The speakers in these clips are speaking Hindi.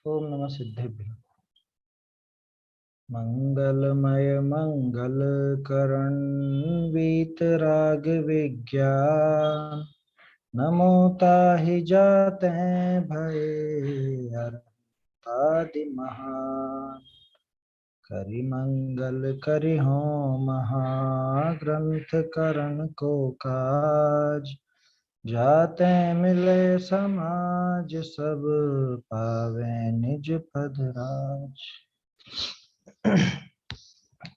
ओम नमः सिद्धेभ्यो। मंगलमय मंगल करण वीतराग विज्ञान नमो ताहि जाते भये आदि महान करि मंगल करि हो महाग्रंथ करण को काज जाते मिले समाज सब पावे निज पद राज।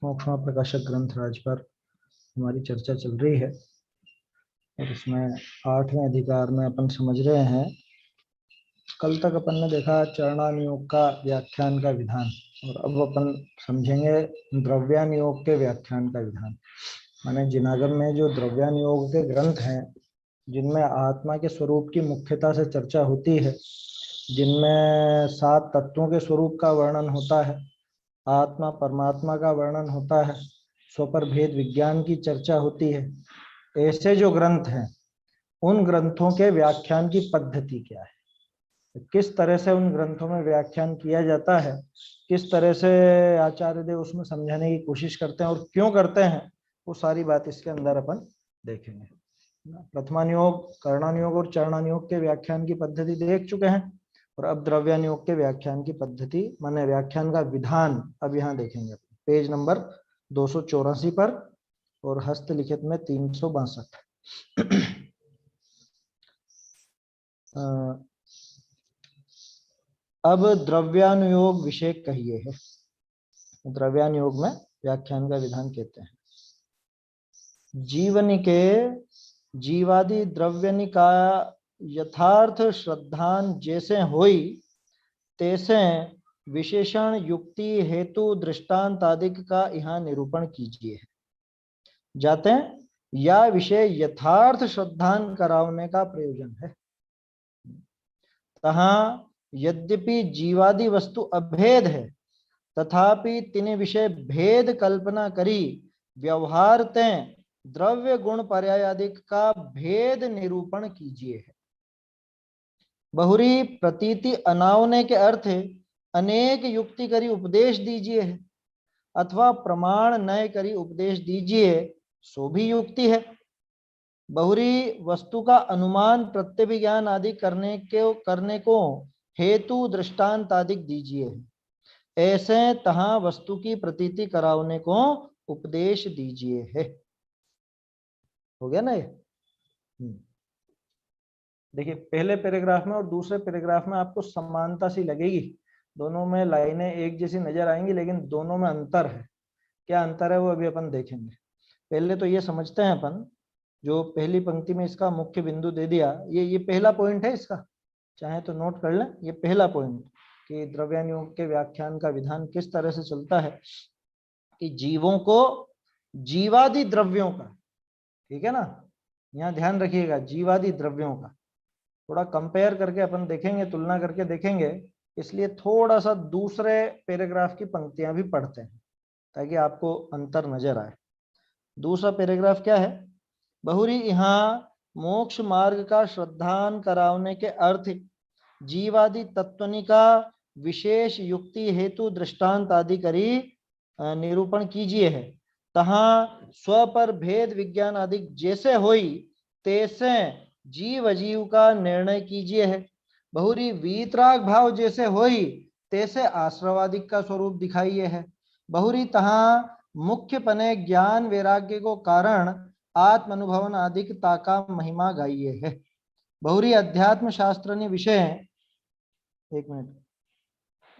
मोक्षमा प्रकाशक ग्रंथ राज पर हमारी चर्चा चल रही है और इसमें 8वें अधिकार में अपन समझ रहे हैं। कल तक अपन ने देखा चरणानुयोग का व्याख्यान का विधान और अब अपन समझेंगे द्रव्यानुयोग के व्याख्यान का विधान। माने जिनागम में जो द्रव्यानुयोग के ग्रंथ हैं जिनमें आत्मा के स्वरूप की मुख्यता से चर्चा होती है, जिनमें 7 तत्वों के स्वरूप का वर्णन होता है, आत्मा परमात्मा का वर्णन होता है, स्वपर भेद विज्ञान की चर्चा होती है, ऐसे जो ग्रंथ हैं उन ग्रंथों के व्याख्यान की पद्धति क्या है, किस तरह से उन ग्रंथों में व्याख्यान किया जाता है, किस तरह से आचार्य देव उसमें समझाने की कोशिश करते हैं और क्यों करते हैं, वो सारी बात इसके अंदर अपन देखेंगे। प्रथमानुयोग, कर्णानुयोग और चरणानुयोग के व्याख्यान की पद्धति देख चुके हैं और अब द्रव्यानुयोग के व्याख्यान की पद्धति माने व्याख्यान का विधान अब यहाँ देखेंगे। पेज नंबर 284 पर और हस्तलिखित में 362। अब द्रव्यानुयोग विषय कहिए है। द्रव्यानुयोग में व्याख्यान का विधान कहते हैं, जीवनी के जीवादि द्रव्यनि का यथार्थ श्रद्धान जैसे होई तैसे विशेषण युक्ति हेतु दृष्टांत आदि का यहाँ निरूपण कीजिए। जाते हैं या विषय यथार्थ श्रद्धान करावने का प्रयोजन है। तहाँ यद्यपि जीवादि वस्तु अभेद है तथापि तिने विषय भेद कल्पना करी व्यवहार तें द्रव्य गुण पर्याय आदि का भेद निरूपण कीजिए है। बहुरी प्रतीति अनावने के अर्थ है अनेक युक्ति करी उपदेश दीजिए है, अथवा प्रमाण नय करी उपदेश दीजिए सो भी युक्ति है। बहुरी वस्तु का अनुमान प्रत्यभिज्ञान आदि करने को हेतु दृष्टांत आदि दीजिए, ऐसे तहाँ वस्तु की प्रतीति करावने को उपदेश दीजिए है। हो गया ना ये? देखिए पहले पैराग्राफ में और दूसरे पैराग्राफ में आपको समानता सी लगेगी, दोनों में लाइनें एक जैसी नजर आएंगी लेकिन दोनों में अंतर है। क्या अंतर है वो अभी अपन देखेंगे। पहले तो ये समझते हैं अपन, जो पहली पंक्ति में इसका मुख्य बिंदु दे दिया, ये पहला पॉइंट है इसका, चाहे तो नोट कर लें। ये पहला पॉइंट कि द्रव्यानुयोग के व्याख्यान का विधान किस तरह से चलता है कि जीवों को जीवादि द्रव्यों का, ठीक है ना, यहाँ ध्यान रखिएगा, जीवादि द्रव्यों का थोड़ा कंपेयर करके अपन देखेंगे, तुलना करके देखेंगे, इसलिए थोड़ा सा दूसरे पैराग्राफ की पंक्तियां भी पढ़ते हैं ताकि आपको अंतर नजर आए। दूसरा पैराग्राफ क्या है? बहुरी यहाँ मोक्ष मार्ग का श्रद्धान करावने के अर्थ जीवादि तत्वनि का विशेष युक्ति हेतु दृष्टांत आदि करी निरूपण कीजिए है। तहाँ स्व पर भेद विज्ञान आदि जैसे होई तैसे जीव अजीव का निर्णय कीजिए है। बहुरी वीतराग भाव जैसे होई तैसे आश्रवादिक का स्वरूप दिखाइए है। बहुरी तहाँ मुख्य पने ज्ञान वैराग्य को कारण आत्म अनुभवन अधिकता का महिमा गाइए है। बहुरी अध्यात्म शास्त्र ने विषय, एक मिनट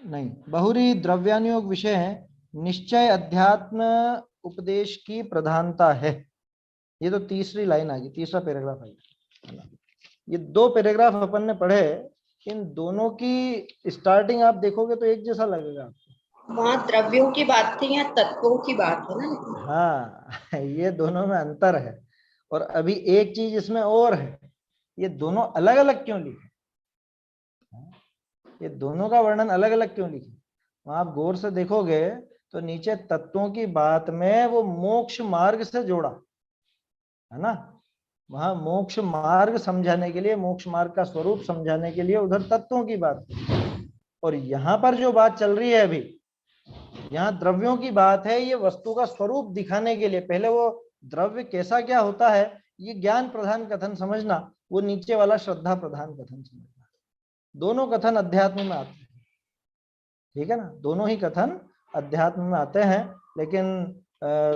नहीं, बहुरी द्रव्यानुयोग विषय निश्चय अध्यात्म उपदेश की प्रधानता है। ये तो तीसरी लाइन आ गई, तीसरा पैराग्राफ आ गया। ये 2 पैराग्राफ अपन ने पढ़े, इन दोनों की स्टार्टिंग आप देखोगे तो एक जैसा लगेगा आपको। वहाँ द्रव्यों की बात थी, यहाँ तत्वों की बात है ना। हाँ ये दोनों में अंतर है। और अभी एक चीज इसमें और है, ये दोनों अलग अलग क्यों लिखे, ये दोनों का वर्णन अलग अलग क्यों लिखे? वहां आप गौर से देखोगे तो नीचे तत्वों की बात में वो मोक्ष मार्ग से जोड़ा है ना, वहां मोक्ष मार्ग समझाने के लिए, मोक्ष मार्ग का स्वरूप समझाने के लिए उधर तत्वों की बात, और यहाँ पर जो बात चल रही है अभी, यहाँ द्रव्यों की बात है, ये वस्तु का स्वरूप दिखाने के लिए। पहले वो द्रव्य कैसा क्या होता है ये ज्ञान प्रधान कथन समझना, वो नीचे वाला श्रद्धा प्रधान कथन समझना। दोनों कथन अध्यात्म में आते हैं, ठीक है ना, दोनों ही कथन अध्यात्म में आते हैं, लेकिन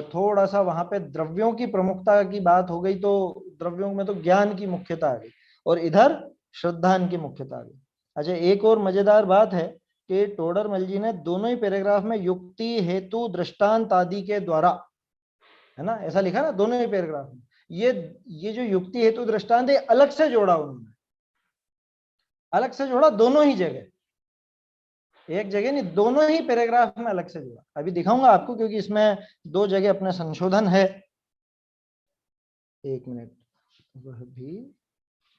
थोड़ा सा वहां पे द्रव्यों की प्रमुखता की बात हो गई, तो द्रव्यों में तो ज्ञान की मुख्यता आ गई, और इधर श्रद्धान की मुख्यता आ गई। अच्छा, एक और मजेदार बात है कि टोडरमल जी ने दोनों ही पैराग्राफ में युक्ति, हेतु, दृष्टांत आदि के द्वारा, है ना, ऐसा लिखा ना दोनों ही पैराग्राफ में। ये जो युक्ति, हेतु, दृष्टांत है अलग से जोड़ा उन्होंने, अलग से जोड़ा दोनों ही जगह, एक जगह नहीं, दोनों ही पैराग्राफ में अलग से जोड़ा। अभी दिखाऊंगा आपको, क्योंकि इसमें दो जगह अपने संशोधन है। एक मिनट, वह भी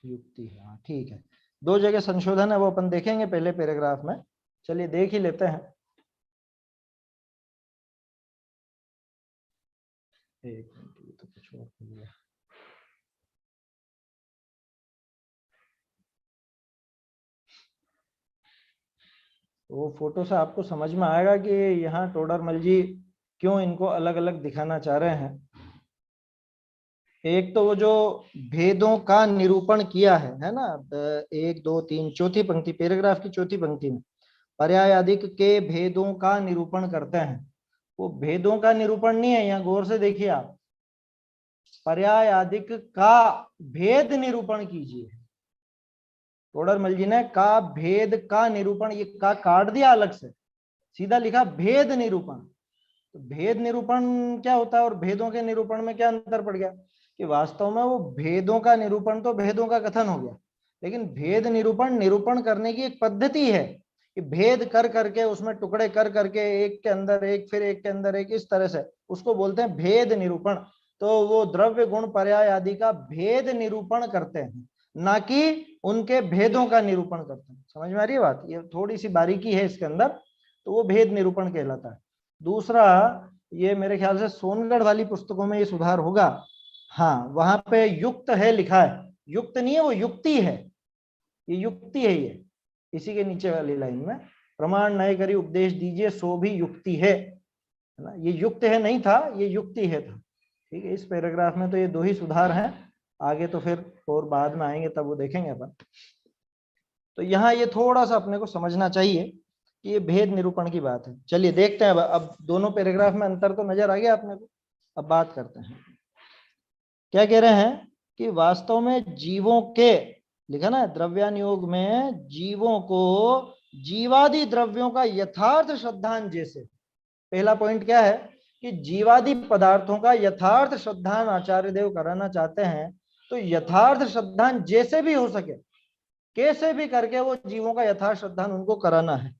युक्ति है, हाँ ठीक है, दो जगह संशोधन है, वो अपन देखेंगे पहले पैराग्राफ में। चलिए देख ही लेते हैं। एक मिनट, ये तो कुछ और हो गया। वो फोटो से आपको समझ में आएगा कि यहाँ टोडरमल जी क्यों इनको अलग अलग दिखाना चाह रहे हैं। एक तो वो जो भेदों का निरूपण किया है ना, 1 2 3 चौथी पंक्ति, पैराग्राफ की चौथी पंक्ति में पर्यायादिक के भेदों का निरूपण करते हैं। वो भेदों का निरूपण नहीं है, यहाँ गौर से देखिए आप, पर्यायादिक का भेद निरूपण कीजिए। टोडरमल जी ने का भेद का निरूपण, ये का काट दिया अलग से, सीधा लिखा भेद निरूपण। तो भेद निरूपण क्या होता है और भेदों के निरूपण में क्या अंतर पड़ गया, कि वास्तव में वो भेदों का निरूपण तो भेदों का कथन हो गया, लेकिन भेद निरूपण निरूपण करने की एक पद्धति है कि भेद कर करके उसमें टुकड़े कर करके एक के अंदर एक, फिर एक के अंदर एक, इस तरह से उसको बोलते हैं भेद निरूपण। तो वो द्रव्य गुण पर्याय आदि का भेद निरूपण करते हैं, ना कि उनके भेदों का निरूपण करते हैं। समझ में आ रही है बात, ये थोड़ी सी बारीकी है इसके अंदर, तो वो भेद निरूपण कहलाता है। दूसरा, ये मेरे ख्याल से सोनगढ़ वाली पुस्तकों में ये सुधार होगा, हाँ वहां पे युक्त है लिखा है, युक्त नहीं है वो युक्ति है, ये युक्ति है, ये इसी के नीचे वाली लाइन में, प्रमाण नए करी उपदेश दीजिए सो भी युक्ति है ना, ये युक्त है नहीं था, ये युक्ति है था। ठीक है, इस पैराग्राफ में तो ये दो ही सुधार हैं, आगे तो फिर और बाद में आएंगे तब वो देखेंगे अपन। तो यहाँ ये थोड़ा सा अपने को समझना चाहिए कि ये भेद निरूपण की बात है। चलिए देखते हैं अब दोनों पैराग्राफ में अंतर तो नजर आ गया अपने को। अब बात करते हैं, क्या कह रहे हैं कि वास्तव में जीवों के, लिखा ना द्रव्यानुयोग में, जीवों को जीवादि द्रव्यों का यथार्थ श्रद्धान जैसे, पहला पॉइंट क्या है कि जीवादि पदार्थों का यथार्थ श्रद्धान आचार्य देव कराना चाहते हैं, तो यथार्थ श्रद्धान जैसे भी हो सके, कैसे भी करके वो जीवों का यथार्थ श्रद्धान उनको कराना है,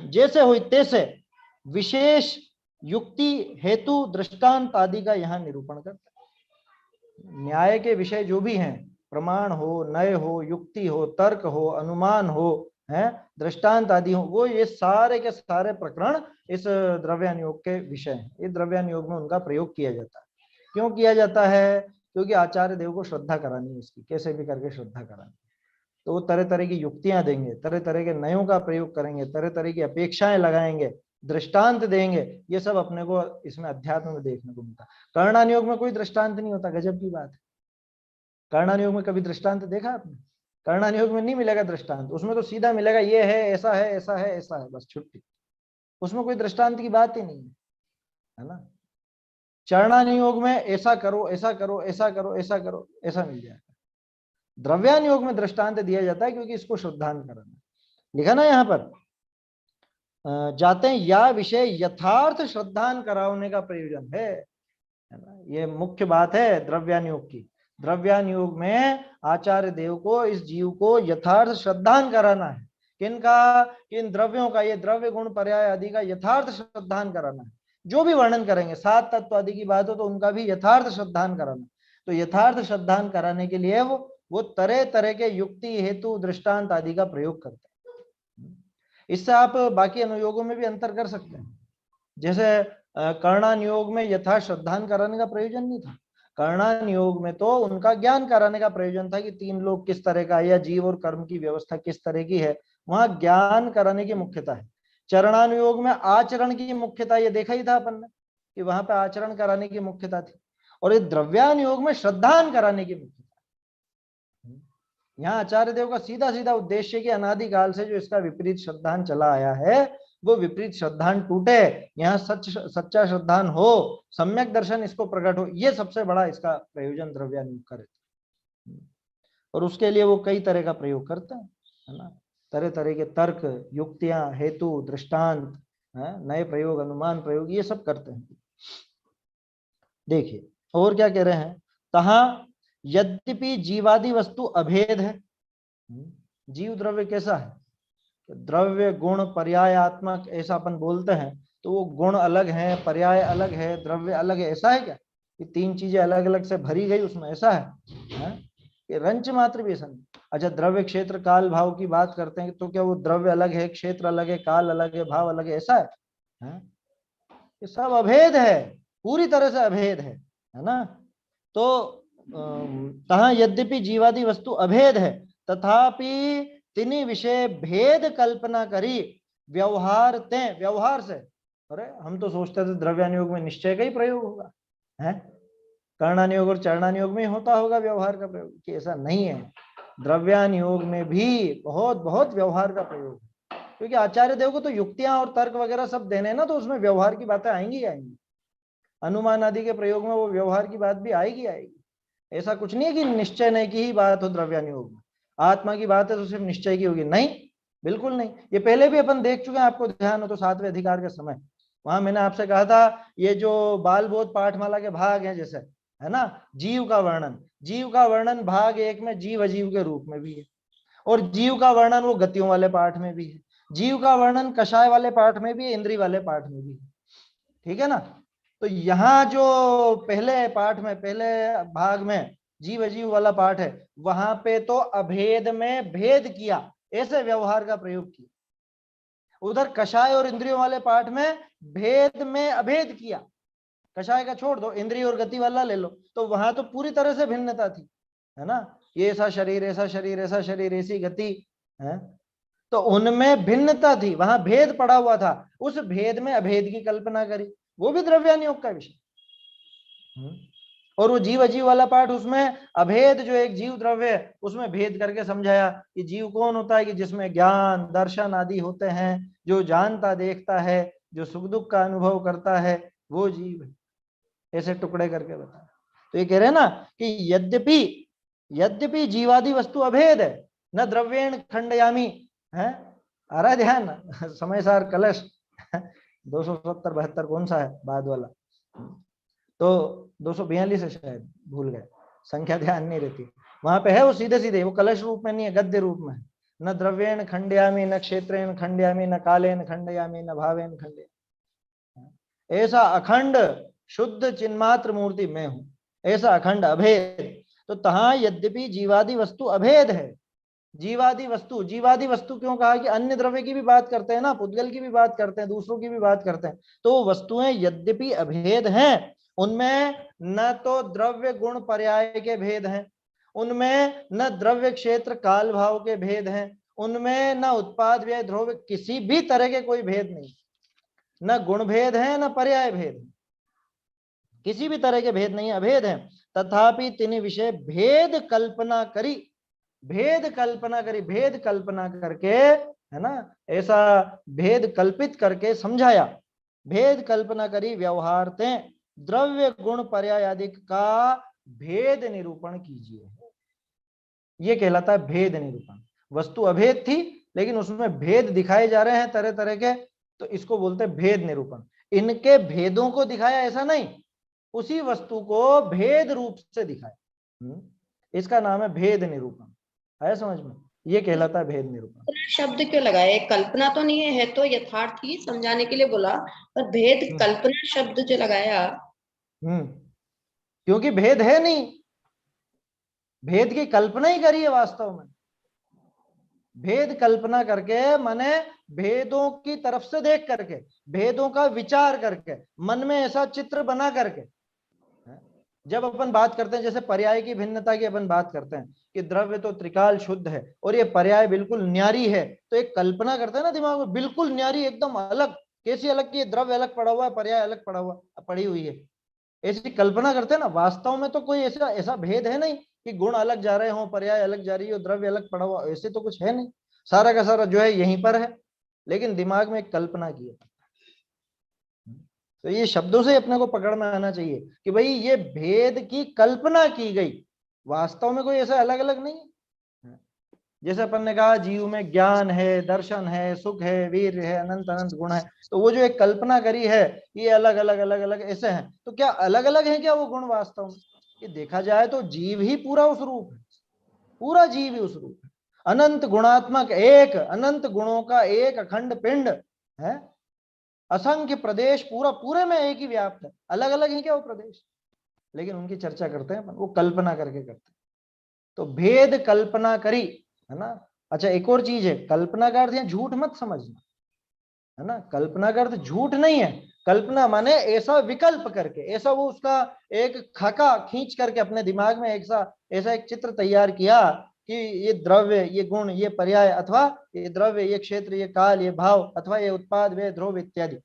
जैसे हुई तैसे विशेष युक्ति, हेतु, दृष्टांत आदि का यहाँ निरूपण करते हैं। न्याय के विषय जो भी हैं, प्रमाण हो, नय हो, युक्ति हो, तर्क हो, अनुमान हो, है दृष्टांत आदि हो, वो ये सारे के सारे प्रकरण इस द्रव्यानुयोग के विषय हैं। ये द्रव्यानुयोग में उनका प्रयोग किया जाता है। क्यों किया जाता है, क्योंकि आचार्य देव को श्रद्धा करानी है, उसकी कैसे भी करके श्रद्धा करानी, तो वो तरह तरह की युक्तियां देंगे, तरह तरह के नयों का प्रयोग करेंगे, तरह तरह की अपेक्षाएं लगाएंगे, दृष्टांत देंगे। ये सब अपने को इसमें अध्यात्म में देखने को मिलता। कर्णानुयोग में कोई दृष्टांत नहीं होता, गजब की बात है। कर्णानुयोग में कभी दृष्टांत देखा आपने? कर्णानुयोग में नहीं मिलेगा दृष्टांत, उसमें तो सीधा मिलेगा ये है, ऐसा है, ऐसा है, ऐसा है, बस छुट्टी। उसमें कोई दृष्टांत की बात ही नहीं है ना। चरणानुयोग में ऐसा करो, ऐसा करो, ऐसा करो, ऐसा करो, ऐसा मिल जाएगा। द्रव्यानुयोग में दृष्टांत दिया जाता है क्योंकि इसको श्रद्धान कराना। लिखा ना यहाँ पर, जाते हैं या विषय यथार्थ श्रद्धान कराने का प्रयोजन है ना, ये मुख्य बात है द्रव्यानुयोग की। द्रव्यानुयोग में आचार्य देव को इस जीव को यथार्थ श्रद्धान कराना है। किनका? किन द्रव्यों का? ये द्रव्य गुण पर्याय आदि का यथार्थ श्रद्धान कराना है। जो भी वर्णन करेंगे, 7 तत्व आदि की बात हो तो उनका भी यथार्थ श्रद्धान कराना। तो यथार्थ श्रद्धान कराने के लिए वो तरह तरह के युक्ति, हेतु, दृष्टांत आदि का प्रयोग करते हैं। इससे आप बाकी अनुयोगों में भी अंतर कर सकते हैं। जैसे कर्णानुयोग में यथार्थ श्रद्धान कराने का प्रयोजन नहीं था। कर्णानुयोग में तो उनका ज्ञान कराने का प्रयोजन था कि 3 लोग किस तरह का, या जीव और कर्म की व्यवस्था किस तरह की है, वहां ज्ञान कराने की मुख्यता है। चरणानुयोग में आचरण की मुख्यता, ये देखा ही था अपन ने कि वहां पे आचरण कराने की मुख्यता थी। और ये द्रव्यानुयोग में श्रद्धान कराने की मुख्यता। यहाँ आचार्य देव का सीधा सीधा उद्देश्य कि अनादिकाल से जो इसका विपरीत श्रद्धान चला आया है, वो विपरीत श्रद्धान टूटे, यहाँ सच्चा श्रद्धान हो, सम्यक दर्शन इसको प्रकट हो, ये सबसे बड़ा इसका प्रयोजन द्रव्यानुयोग का रहता है। और उसके लिए वो कई तरह का प्रयोग करते हैं, है ना, तरह तरह के तर्क, युक्तियां, हेतु, दृष्टांत, नए प्रयोग, अनुमान प्रयोग, ये सब करते हैं। देखिए और क्या कह रहे हैं, तहां यद्यपि जीवादि वस्तु अभेद है। जीव द्रव्य कैसा है, द्रव्य गुण पर्यायात्मक ऐसा अपन बोलते हैं, तो वो गुण अलग है, पर्याय अलग है, द्रव्य अलग है, ऐसा है क्या कि तीन चीजें अलग अलग से भरी गई उसमें, ऐसा है? कि रंच मात्र भी ऐसा नहीं। अच्छा, द्रव्य क्षेत्र काल भाव की बात करते हैं तो क्या वो द्रव्य अलग है, क्षेत्र अलग है, काल अलग है, भाव अलग है, ऐसा है? ये सब अभेद है, पूरी तरह से अभेद है ना। तो तहां यद्यपि जीवादि वस्तु अभेद है, तथापि तिनी विषय भेद कल्पना करी व्यवहार से। अरे हम तो सोचते थे द्रव्यानुयोग में निश्चय का ही प्रयोग होगा, है कर्णानुयोग और चरणानुयोग में होता होगा व्यवहार का प्रयोग, कि ऐसा नहीं है। द्रव्यानुयोग में भी बहुत बहुत व्यवहार का प्रयोग है, क्योंकि आचार्य देव को तो युक्तियां और तर्क वगैरह सब देने ना, तो उसमें व्यवहार की बातें आएंगी आएंगी। अनुमान आदि के प्रयोग में वो व्यवहार की बात भी आएगी आएगी। ऐसा कुछ नहीं है कि निश्चय नहीं की ही बात हो द्रव्यानुयोग में, आत्मा की बात है तो सिर्फ निश्चय की होगी, नहीं, बिल्कुल नहीं। ये पहले भी अपन देख चुके हैं, आपको ध्यान हो तो 7वें अधिकार के समय, वहां मैंने आपसे कहा था ये जो बाल बोध पाठमाला के भाग हैं जैसे, है ना, जीव का वर्णन भाग 1 में जीव अजीव के रूप में भी है, और जीव का वर्णन वो गतियों वाले पाठ में भी है, जीव का वर्णन कषाय वाले पाठ में भी है, इंद्रिय वाले पाठ में भी है, ठीक है ना। तो यहाँ जो पहले पाठ में, पहले भाग में जीव अजीव वाला पाठ है, वहां पे तो अभेद में भेद किया, ऐसे व्यवहार का प्रयोग किया। उधर कषाय और इंद्रियों वाले पाठ में भेद में अभेद किया, कषाय का छोड़ दो, इंद्रिय और गति वाला ले लो, तो वहां तो पूरी तरह से भिन्नता थी, है ना, ये ऐसा शरीर, ऐसा शरीर, ऐसा शरीर, ऐसी गति है, तो उनमें भिन्नता थी, वहां भेद पड़ा हुआ था, उस भेद में अभेद की कल्पना करी, वो भी द्रव्यानुयोग का विषय। और वो जीव अजीव वाला पाठ, उसमें अभेद जो एक जीव द्रव्य है उसमें भेद करके समझाया कि जीव कौन होता है, कि जिसमें ज्ञान दर्शन आदि होते हैं, जो जानता देखता है, जो सुख दुख का अनुभव करता है, वो जीव है, ऐसे टुकड़े करके बताया। तो ये कह रहे हैं ना कि यद्यपि जीवादि वस्तु अभेद है, न द्रव्येण खंडयामी, है आ रहा है ध्यान, समय सार कलश 270-72 कौन सा है बाद वाला, तो 242 है शायद, भूल गए, संख्या ध्यान नहीं रहती, वहां पे है वो सीधे सीधे, वो कलश रूप में नहीं है, गद्य रूप में है। न द्रव्येण खंडयामी, न क्षेत्रेण खंडयामी, न कालेन खंडयामी, न भावेन खंडयामी। ऐसा अखंड शुद्ध चिन्मात्र मूर्ति मैं हूं, ऐसा अखंड अभेद। तो तहां यद्यपि जीवादि वस्तु अभेद है, जीवादि वस्तु क्यों कहा कि अन्य द्रव्य की भी बात करते हैं ना, पुद्गल की भी बात करते हैं, दूसरों की भी बात करते हैं, तो वस्तुएं यद्यपि अभेद हैं, उनमें न तो द्रव्य गुण पर्याय के भेद हैं, उनमें न द्रव्य क्षेत्र काल भाव के भेद हैं, उनमें न उत्पाद व्यय ध्रुव किसी भी तरह के कोई भेद नहीं, न गुण भेद है न पर्याय भेद, किसी भी तरह के भेद नहीं, अभेद है। तथापि तिन विषय भेद कल्पना करी, भेद कल्पना करके, है ना, ऐसा भेद कल्पित करके समझाया, भेद कल्पना करी व्यवहारते द्रव्य गुण पर्याय आदि का भेद निरूपण कीजिए, ये कहलाता है भेद निरूपण। वस्तु अभेद थी लेकिन उसमें भेद दिखाए जा रहे हैं तरह तरह के, तो इसको बोलते हैं भेद निरूपण। इनके भेदों को दिखाया ऐसा नहीं, उसी वस्तु को भेद रूप से दिखाया, इसका नाम है भेद निरूपण, है समझ में, ये कहलाता है भेद निरूपण। शब्द क्यों लगाया, कल्पना तो नहीं है तो यथार्थ ही समझाने के लिए बोला, पर भेद कल्पना शब्द जो लगाया, क्योंकि भेद है नहीं, भेद की कल्पना ही करी है वास्तव में, भेद कल्पना करके माने भेदों की तरफ से देख करके, भेदों का विचार करके, मन में ऐसा चित्र बना करके, जब अपन बात करते हैं जैसे पर्याय की भिन्नता की अपन बात करते हैं कि द्रव्य तो त्रिकाल शुद्ध है और ये पर्याय बिल्कुल न्यारी है, तो एक कल्पना करते हैं ना दिमाग में, बिल्कुल न्यारी एकदम अलग, कैसी अलग की द्रव्य अलग पड़ा हुआ है, पर्याय अलग पड़ी हुई है, ऐसी कल्पना करते हैं ना। वास्तव में तो कोई ऐसा ऐसा भेद है नहीं कि गुण अलग जा रहे हो, पर्याय अलग जा रही हो, द्रव्य अलग पड़ा हुआ, ऐसे तो कुछ है नहीं, सारा का सारा जो है यहीं पर है, लेकिन दिमाग में एक कल्पना की है। तो ये शब्दों से अपने को पकड़ में आना चाहिए कि भाई ये भेद की कल्पना की गई, वास्तव में कोई ऐसा अलग अलग नहीं है। जैसे अपन ने कहा जीव में ज्ञान है, दर्शन है, सुख है, वीर है, अनंत अनंत गुण है, तो वो जो एक कल्पना करी है ये अलग अलग अलग अलग ऐसे हैं, तो क्या अलग अलग है क्या वो गुण वास्तव में? ये देखा जाए तो जीव ही पूरा उस रूप है, पूरा जीव ही उस रूप है, अनंत गुणात्मक, एक अनंत गुणों का एक अखंड पिंड है, असंख्य प्रदेश, पूरा पूरे में एक ही व्याप्त है, अलग अलग है क्या वो प्रदेश? लेकिन उनकी चर्चा करते हैं वो कल्पना करके करते हैं। तो भेद कल्पना करी, है ना। अच्छा एक और चीज है, कल्पना का अर्थ है झूठ मत समझना, है ना, कल्पना का अर्थ झूठ नहीं है, कल्पना माने ऐसा विकल्प करके, ऐसा वो उसका एक खाका खींच करके अपने दिमाग में ऐसा ऐसा एक चित्र तैयार किया कि ये द्रव्य, ये गुण, ये पर्याय, अथवा ये द्रव्य, ये क्षेत्र, ये काल, ये भाव, अथवा ये उत्पाद, वे ध्रुव इत्यादि।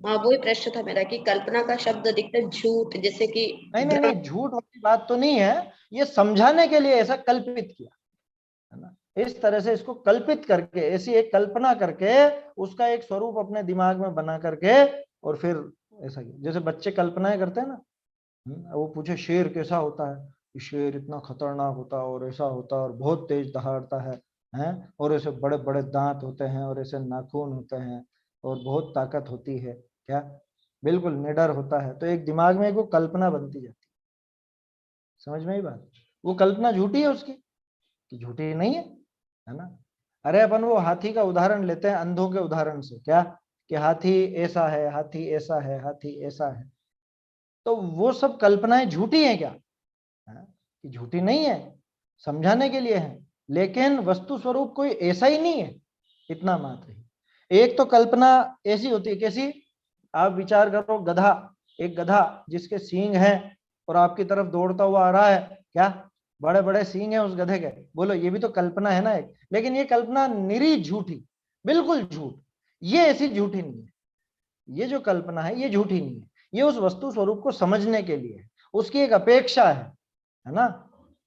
हाँ वही प्रश्न था मेरा कि कल्पना का शब्द अधिकतर झूठ, जैसे कि नहीं, झूठ वाली बात तो नहीं है, ये समझाने के लिए ऐसा कल्पित किया, है ना, इस तरह से इसको कल्पित करके, ऐसी एक कल्पना करके उसका एक स्वरूप अपने दिमाग में बना करके, और फिर ऐसा किया। जैसे बच्चे कल्पनाएं करते हैं ना, वो पूछे शेर कैसा होता है, कि शेर इतना खतरनाक होता है और ऐसा होता है और बहुत तेज दहाड़ता है, और ऐसे बड़े बड़े दांत होते हैं और ऐसे नाखून होते हैं और बहुत ताकत होती है, क्या बिल्कुल निडर होता है, तो एक दिमाग में एक वो कल्पना बनती जाती है। समझ में ही बात, वो कल्पना झूठी है उसकी कि झूठी नहीं है ना। अरे अपन वो हाथी का उदाहरण लेते हैं अंधों के उदाहरण से, क्या कि हाथी ऐसा है, हाथी ऐसा है, हाथी ऐसा है, तो वो सब कल्पनाएं झूठी हैं क्या? कि झूठी नहीं है, समझाने के लिए है, लेकिन वस्तु स्वरूप कोई ऐसा ही नहीं है, इतना मात्र ही। एक तो कल्पना ऐसी होती है, कैसी? आप विचार करो, गधा, एक गधा जिसके सींग हैं और आपकी तरफ दौड़ता हुआ आ रहा है, क्या बड़े बड़े सींग हैं उस गधे के, बोलो ये भी तो कल्पना है ना एक, लेकिन ये कल्पना निरी झूठी, बिल्कुल झूठ, ये ऐसी झूठी नहीं है, ये जो कल्पना है ये झूठी नहीं है, ये उस वस्तु स्वरूप को समझने के लिए है, उसकी एक अपेक्षा है ना,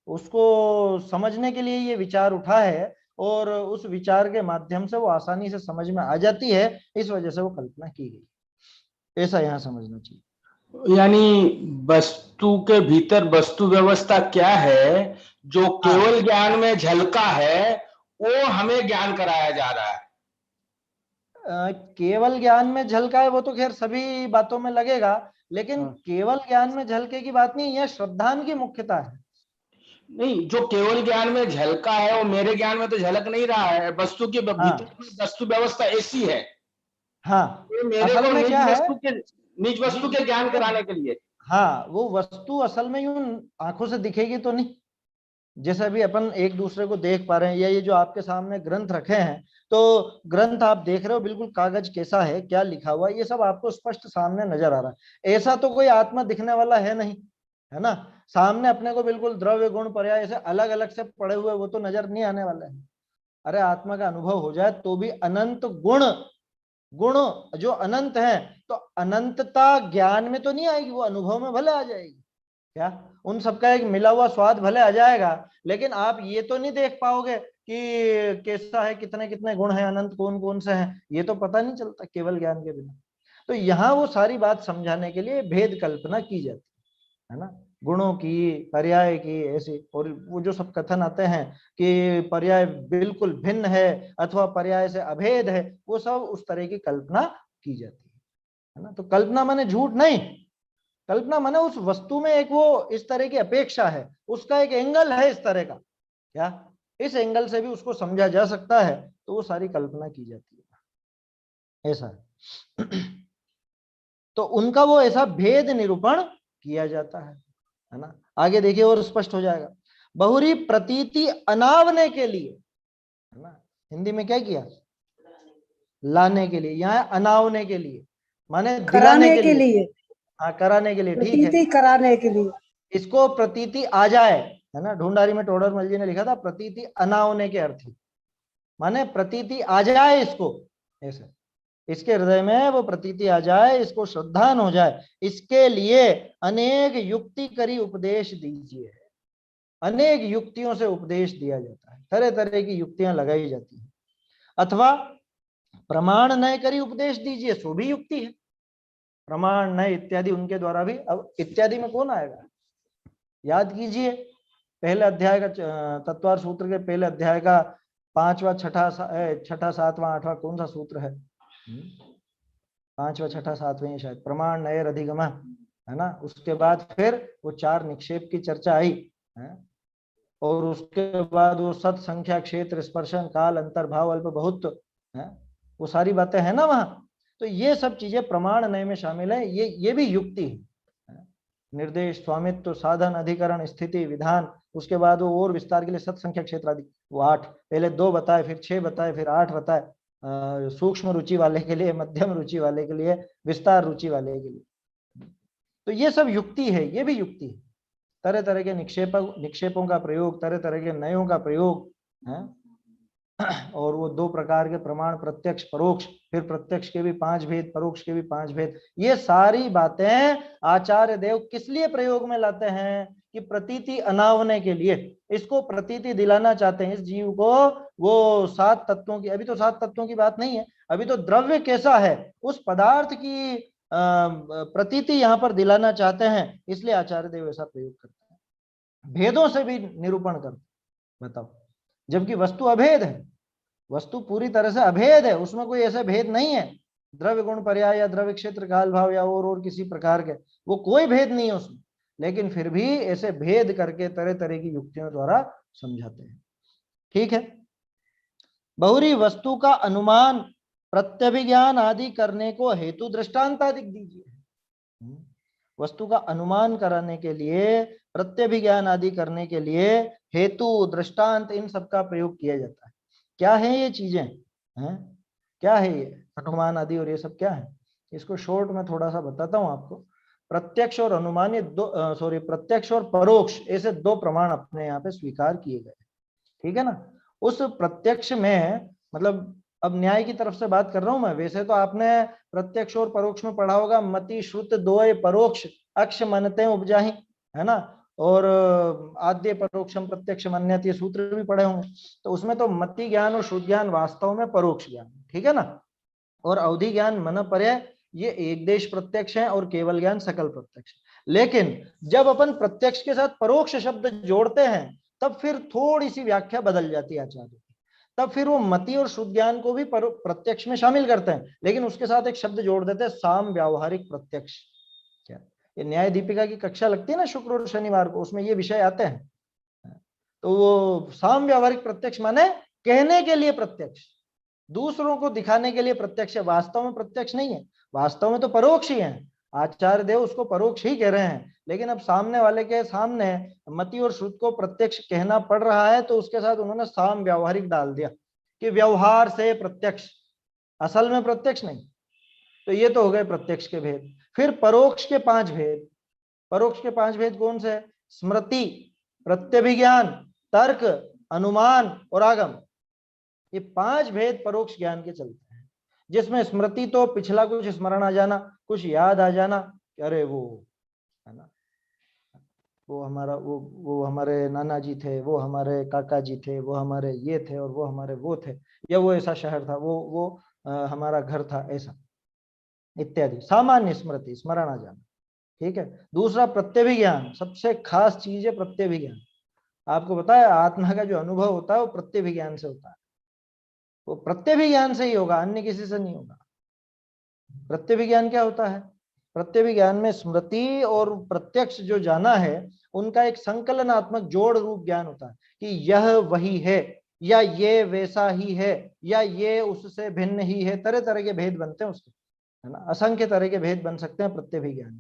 उसको समझने के लिए ये विचार उठा है, और उस विचार के माध्यम से वो आसानी से समझ में आ जाती है, इस वजह से वो कल्पना की गई, ऐसा यहाँ समझना चाहिए। यानी वस्तु के भीतर वस्तु व्यवस्था क्या है जो केवल ज्ञान में झलका है, वो हमें ज्ञान कराया जा रहा है। केवल ज्ञान में झलका है वो तो खैर सभी बातों में लगेगा, लेकिन केवल ज्ञान में झलके की बात नहीं, यह श्रद्धान की मुख्यता है। नहीं, जो केवल ज्ञान में झलका है वो मेरे ज्ञान में तो झलक नहीं रहा है, वस्तु के भीतर वस्तु व्यवस्था ऐसी है, हाँ, मेरे असल को में क्या है, निज वस्तु के ज्ञान कराने के लिए। हाँ, वो वस्तु असल में यूं आंखों से दिखेगी तो नहीं, जैसे अभी अपन एक दूसरे को देख पा रहे हैं, या ये जो आपके सामने ग्रंथ रखे हैं, तो ग्रंथ आप देख रहे हो, बिल्कुल कागज कैसा है, क्या लिखा हुआ है, ये सब आपको स्पष्ट सामने नजर आ रहा है, ऐसा तो कोई आत्मा दिखने वाला है नहीं, है ना। सामने अपने को बिल्कुल द्रव्य गुण पर्याय ऐसे अलग अलग से पड़े हुए वो तो नजर नहीं आने वाले हैं। अरे आत्मा का अनुभव हो जाए तो भी अनंत गुण, गुण जो अनंत है, तो अनंतता ज्ञान में तो नहीं आएगी, वो अनुभव में भले आ जाएगी, क्या उन सबका एक मिला हुआ स्वाद भले आ जाएगा, लेकिन आप ये तो नहीं देख पाओगे कि कैसा है, कितने कितने गुण हैं, अनंत कौन कौन से हैं, ये तो पता नहीं चलता केवल ज्ञान के बिना। तो यहाँ वो सारी बात समझाने के लिए भेद कल्पना की जाती है ना, गुणों की, पर्याय की, ऐसी, और वो जो सब कथन आते हैं कि पर्याय बिल्कुल भिन्न है अथवा पर्याय से अभेद है, वो सब उस तरह की कल्पना की जाती है ना। तो कल्पना माने झूठ नहीं, कल्पना माने उस वस्तु में एक वो इस तरह की अपेक्षा है, उसका एक एंगल है इस तरह का, क्या इस एंगल से भी उसको समझा जा सकता है, तो वो सारी कल्पना की जाती है, ऐसा है। तो उनका वो ऐसा भेद निरूपण किया जाता है ना। आगे देखिए और स्पष्ट हो जाएगा, बहुरी प्रतीति अनावने के लिए, है ना, हिंदी में क्या किया, लाने के लिए, यहाँ अनावने के लिए माने दिलाने के लिए, हाँ कराने के लिए, ठीक है, कराने के लिए, इसको प्रतीति आ जाए, है ना, ढूंढारी में टोडरमल जी ने लिखा था प्रतीति अनावने के अर्थी, माने प्रतीति आ जाए इसको, ऐसे इसके हृदय में वो प्रतीति आ जाए, इसको श्रद्धान हो जाए, इसके लिए अनेक युक्ति करी उपदेश दीजिए। अनेक युक्तियों से उपदेश दिया जाता है, तरह तरह की युक्तियां लगाई जाती हैं, अथवा प्रमाण नय करी उपदेश दीजिए, सो भी युक्ति है। प्रमाण नय इत्यादि उनके द्वारा भी, अब इत्यादि में कौन आएगा, याद कीजिए पहले अध्याय का तत्वार सूत्र के पहले अध्याय का 5वां 6ठा 7वां 8वां कौन सा सूत्र है, 5वां 6ठा 7वां शायद, प्रमाण नय अधिगम, है ना। उसके बाद फिर वो 4 निक्षेप की चर्चा आई है, और उसके बाद वो सत संख्या क्षेत्र स्पर्शन काल अंतर्भाव अल्प बहुत है, वो सारी बातें है ना वहां। तो ये सब चीजें प्रमाण नय में शामिल है, ये भी युक्ति है। निर्देश, स्वामित्व, साधन, अधिकरण, स्थिति, विधान, उसके बाद वो और विस्तार के लिए सत संख्या क्षेत्र आदि, वो 8, पहले 2 बताए, फिर 6 बताए, फिर 8 बताए, सूक्ष्म रुचि वाले के लिए, मध्यम रुचि वाले के लिए, विस्तार रुचि वाले के लिए। तो ये सब युक्ति है, ये भी युक्ति है। तरह तरह के निक्षेपों का प्रयोग, तरह तरह के नयों का प्रयोग है, और वो 2 प्रकार के प्रमाण, प्रत्यक्ष परोक्ष, फिर प्रत्यक्ष के भी 5 भेद, परोक्ष के भी 5 भेद। ये सारी बातें आचार्य देव किस लिए प्रयोग में लाते हैं कि प्रतीति अनावने के लिए, इसको प्रतीति दिलाना चाहते हैं इस जीव को, वो 7 तत्वों की, अभी तो 7 तत्वों की बात नहीं है, अभी तो द्रव्य कैसा है उस पदार्थ की प्रतीति यहाँ पर दिलाना चाहते हैं, इसलिए आचार्य देव ऐसा प्रयोग करते हैं, भेदों से भी निरूपण करते। बताओ, जबकि वस्तु अभेद है, वस्तु पूरी तरह से अभेद है, उसमें कोई ऐसा भेद नहीं है, द्रव्य गुण पर्याय या द्रव्य क्षेत्र काल भाव या और किसी प्रकार के, वो कोई भेद नहीं है उसमें, लेकिन फिर भी ऐसे भेद करके तरह तरह की युक्तियों द्वारा समझाते हैं। ठीक है, बहुरी वस्तु का अनुमान प्रत्यभिज्ञान आदि करने को हेतु दृष्टांत आदि दीजिए। वस्तु का अनुमान कराने के लिए, प्रत्यभिज्ञान आदि करने के लिए हेतु, दृष्टांत, इन सब का प्रयोग किया जाता है। क्या है ये चीजें हैं, क्या है ये अनुमान आदि और ये सब क्या है, इसको शॉर्ट में थोड़ा सा बताता हूं आपको। प्रत्यक्ष और अनुमान, ये प्रत्यक्ष और परोक्ष, ऐसे 2 प्रमाण अपने यहाँ पे स्वीकार किए गए, ठीक है ना। उस प्रत्यक्ष में, मतलब अब न्याय की तरफ से बात कर रहा हूं मैं, वैसे तो आपने प्रत्यक्ष और परोक्ष में पढ़ा होगा, मति श्रुत दोय परोक्ष अक्ष मनते उपजाहि, है ना, और आद्य परोक्षम प्रत्यक्ष मन्यत, ये सूत्र भी पढ़े होंगे। तो उसमें तो मति ज्ञान और शुद्ध ज्ञान वास्तव में परोक्ष ज्ञान, ठीक है ना, और अवधि ज्ञान मन पर्याय ये एक देश प्रत्यक्ष है, और केवल ज्ञान सकल प्रत्यक्ष। लेकिन जब अपन प्रत्यक्ष के साथ परोक्ष शब्द जोड़ते हैं, तब फिर थोड़ी सी व्याख्या बदल जाती है आचार्य की, तब फिर वो मति और शुद्ध ज्ञान को भी प्रत्यक्ष में शामिल करते हैं, लेकिन उसके साथ एक शब्द जोड़ देते हैं, साम व्यावहारिक प्रत्यक्ष। क्या ये न्याय दीपिका की कक्षा लगती है ना शुक्र और शनिवार को, उसमें ये विषय आते हैं। तो वो साम व्यावहारिक प्रत्यक्ष माने कहने के लिए प्रत्यक्ष, दूसरों को दिखाने के लिए प्रत्यक्ष है, वास्तव में प्रत्यक्ष नहीं है, वास्तव में तो परोक्ष ही है। आचार्य देव उसको परोक्ष ही कह रहे हैं, लेकिन अब सामने वाले के सामने मति और श्रुत को प्रत्यक्ष कहना पड़ रहा है, तो उसके साथ उन्होंने साम व्यावहारिक डाल दिया कि व्यवहार से प्रत्यक्ष, असल में प्रत्यक्ष नहीं। तो ये तो हो गए प्रत्यक्ष के भेद। फिर परोक्ष के 5 भेद, परोक्ष के 5 भेद कौन से? स्मृति, प्रत्यभिज्ञान, तर्क, अनुमान और आगम। ये 5 भेद परोक्ष ज्ञान के चलते हैं, जिसमें स्मृति तो पिछला कुछ स्मरण आ जाना, कुछ याद आ जाना, अरे वो है ना, वो हमारा वो हमारे नाना जी थे, वो हमारे काका जी थे, वो हमारे ये थे, और वो हमारे वो थे, या वो ऐसा शहर था, वो हमारा घर था, ऐसा इत्यादि सामान्य स्मृति, स्मरण आ जाना। ठीक है। दूसरा प्रत्यभिज्ञान, सबसे खास चीज है प्रत्यभिज्ञान। आपको पता है आत्मा का जो अनुभव होता है वो प्रत्यभिज्ञान से होता है, वो प्रत्यभिज्ञान से ही होगा, अन्य किसी से नहीं होगा। प्रत्यभिज्ञान क्या होता है? प्रत्यभिज्ञान में स्मृति और प्रत्यक्ष जो जाना है उनका एक संकलनात्मक जोड़ रूप ज्ञान होता है कि यह वही है, या ये वैसा ही है, या ये उससे भिन्न ही है। तरह तरह के भेद बनते हैं उसके, है ना, असंख्य तरह के भेद बन सकते हैं प्रत्यभिज्ञान।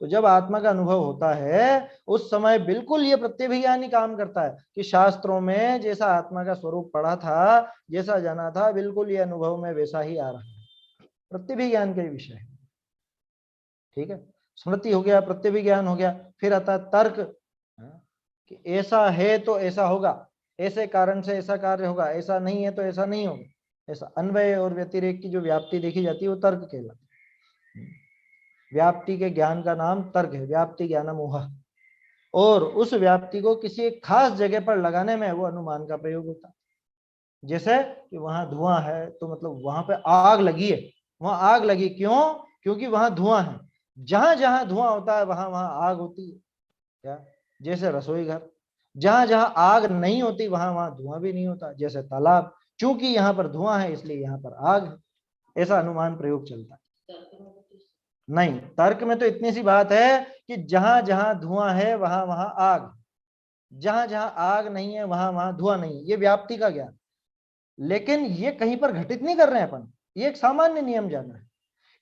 तो जब आत्मा का अनुभव होता है उस समय बिल्कुल ये प्रत्यभिज्ञान ही काम करता है कि शास्त्रों में जैसा आत्मा का स्वरूप पढ़ा था, जैसा जाना था, बिल्कुल ये अनुभव में वैसा ही आ रहा है। प्रत्यभिज्ञान के विषय है। ठीक है। स्मृति हो गया, प्रत्यभिज्ञान हो गया, फिर आता है तर्क, कि ऐसा है तो ऐसा होगा, ऐसे कारण से ऐसा कार्य होगा, ऐसा नहीं है तो ऐसा नहीं होगा, ऐसा अन्वय और व्यतिरेक की जो व्याप्ति देखी जाती है वो तर्क कहलाती है। व्याप्ति के ज्ञान का नाम तर्क है, व्याप्ति ज्ञानम ऊहा। और उस व्याप्ति को किसी एक खास जगह पर लगाने में वो अनुमान का प्रयोग होता है। जैसे कि वहां धुआं है तो मतलब वहां पे आग लगी है, वहां आग लगी क्यों? क्योंकि वहां धुआं है। जहां जहां धुआं होता है वहां वहां आग होती है क्या? जैसे रसोई घर, जहां जहां आग नहीं होती वहां वहां धुआं भी नहीं होता। जैसे तालाब, क्योंकि यहाँ पर धुआं है इसलिए यहाँ पर आग है। ऐसा अनुमान प्रयोग चलता है। नहीं, तर्क में तो इतनी सी बात है कि जहां जहां धुआं है वहां वहां आग, जहां जहां आग नहीं है वहां वहां धुआं नहीं है। ये व्याप्ति का ज्ञान। लेकिन ये कहीं पर घटित नहीं कर रहे हैं अपन, ये एक सामान्य नियम जाना है।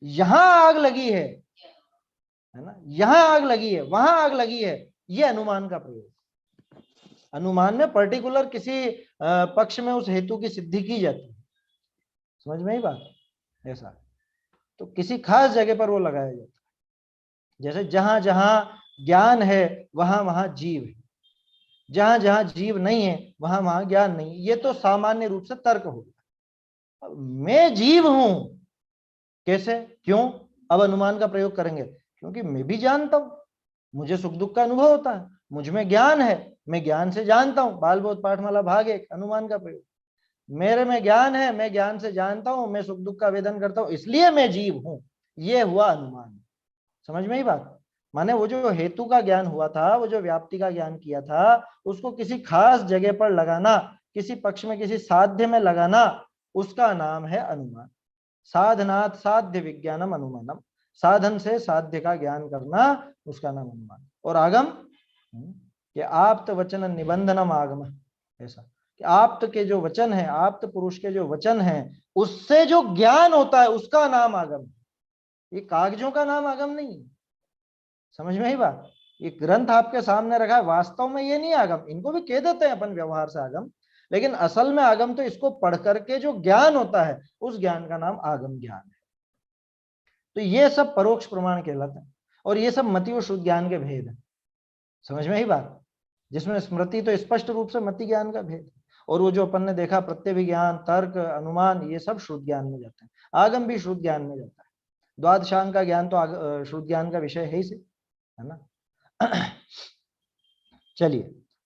यहां आग लगी है ना, यहां आग लगी है, वहां आग लगी है, ये अनुमान का प्रयोग। अनुमान में पर्टिकुलर किसी पक्ष में उस हेतु की सिद्धि की जाती है। समझ में ही बात? ऐसा तो किसी खास जगह पर वो लगाया जाता है। जैसे जहां जहां ज्ञान है वहां वहां जीव है, जहां जहां जीव नहीं है वहां वहां ज्ञान नहीं। ये तो सामान्य रूप से तर्क हो गया। मैं जीव हूं कैसे, क्यों? अब अनुमान का प्रयोग करेंगे, क्योंकि मैं भी जानता हूं, मुझे सुख दुख का अनुभव होता है, मुझ में ज्ञान है, मैं ज्ञान से जानता हूं। बाल बोध पाठमाला भाग 1, अनुमान का प्रयोग। मेरे में ज्ञान है, मैं ज्ञान से जानता हूं, मैं सुख दुख का वेदन करता हूं, इसलिए मैं जीव हूं। ये हुआ अनुमान। समझ में ही बात? माने वो जो हेतु का ज्ञान हुआ था, वो जो व्याप्ति का ज्ञान किया था, उसको किसी खास जगह पर लगाना, किसी पक्ष में किसी साध्य में लगाना, उसका नाम है अनुमान। साधनात् साध्य विज्ञानम अनुमानम, साधन से साध्य का ज्ञान करना, उसका नाम अनुमान। और आगम कि आप्त वचन निबंधनम आगम, ऐसा कि आप्त के जो वचन है, आप्त पुरुष के जो वचन है, उससे जो ज्ञान होता है उसका नाम आगम। ये कागजों का नाम आगम नहीं। समझ में ही बात? ये ग्रंथ आपके सामने रखा है, वास्तव में ये नहीं आगम। इनको भी कह देते हैं अपन व्यवहार से आगम, लेकिन असल में आगम तो इसको पढ़ करके जो ज्ञान होता है उस ज्ञान का नाम आगम ज्ञान है। तो ये सब परोक्ष प्रमाण कहलाते हैं, और ये सब मति और शुद्ध ज्ञान के भेद है। समझ में ही बात? जिसमें स्मृति तो स्पष्ट रूप से मति ज्ञान का भेद, और वो जो अपन ने देखा प्रत्यभिज्ञान, तर्क, अनुमान, ये सब शुद्ध ज्ञान में जाते हैं। आगम भी शुद्ध ज्ञान में जाता है। द्वादशांग का ज्ञान तो शुद्ध ज्ञान का विषय है ही से, है ना। चलिए,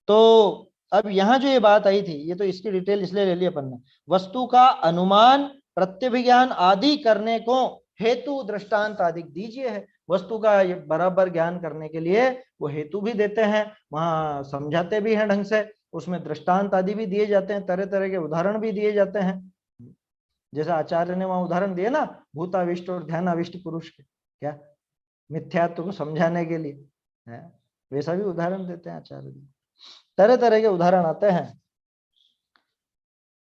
तो अब यहाँ जो ये बात आई थी, ये तो इसकी डिटेल इसलिए ले ली अपन ने। वस्तु का अनुमान, प्रत्यभिज्ञान आदि करने को हेतु दृष्टांत आदि दीजिए है। वस्तु का ये बराबर ज्ञान करने के लिए वो हेतु भी देते हैं, वहां समझाते भी हैं ढंग से, उसमें दृष्टांत आदि भी दिए जाते हैं, तरह तरह के उदाहरण भी दिए जाते हैं। जैसे आचार्य ने वहां उदाहरण दिए ना, भूताविष्ट और ध्यानाविष्ट पुरुष के, क्या मिथ्यात्व को समझाने के लिए है, वैसा भी उदाहरण देते हैं आचार्य जी। तरह तरह के उदाहरण आते हैं।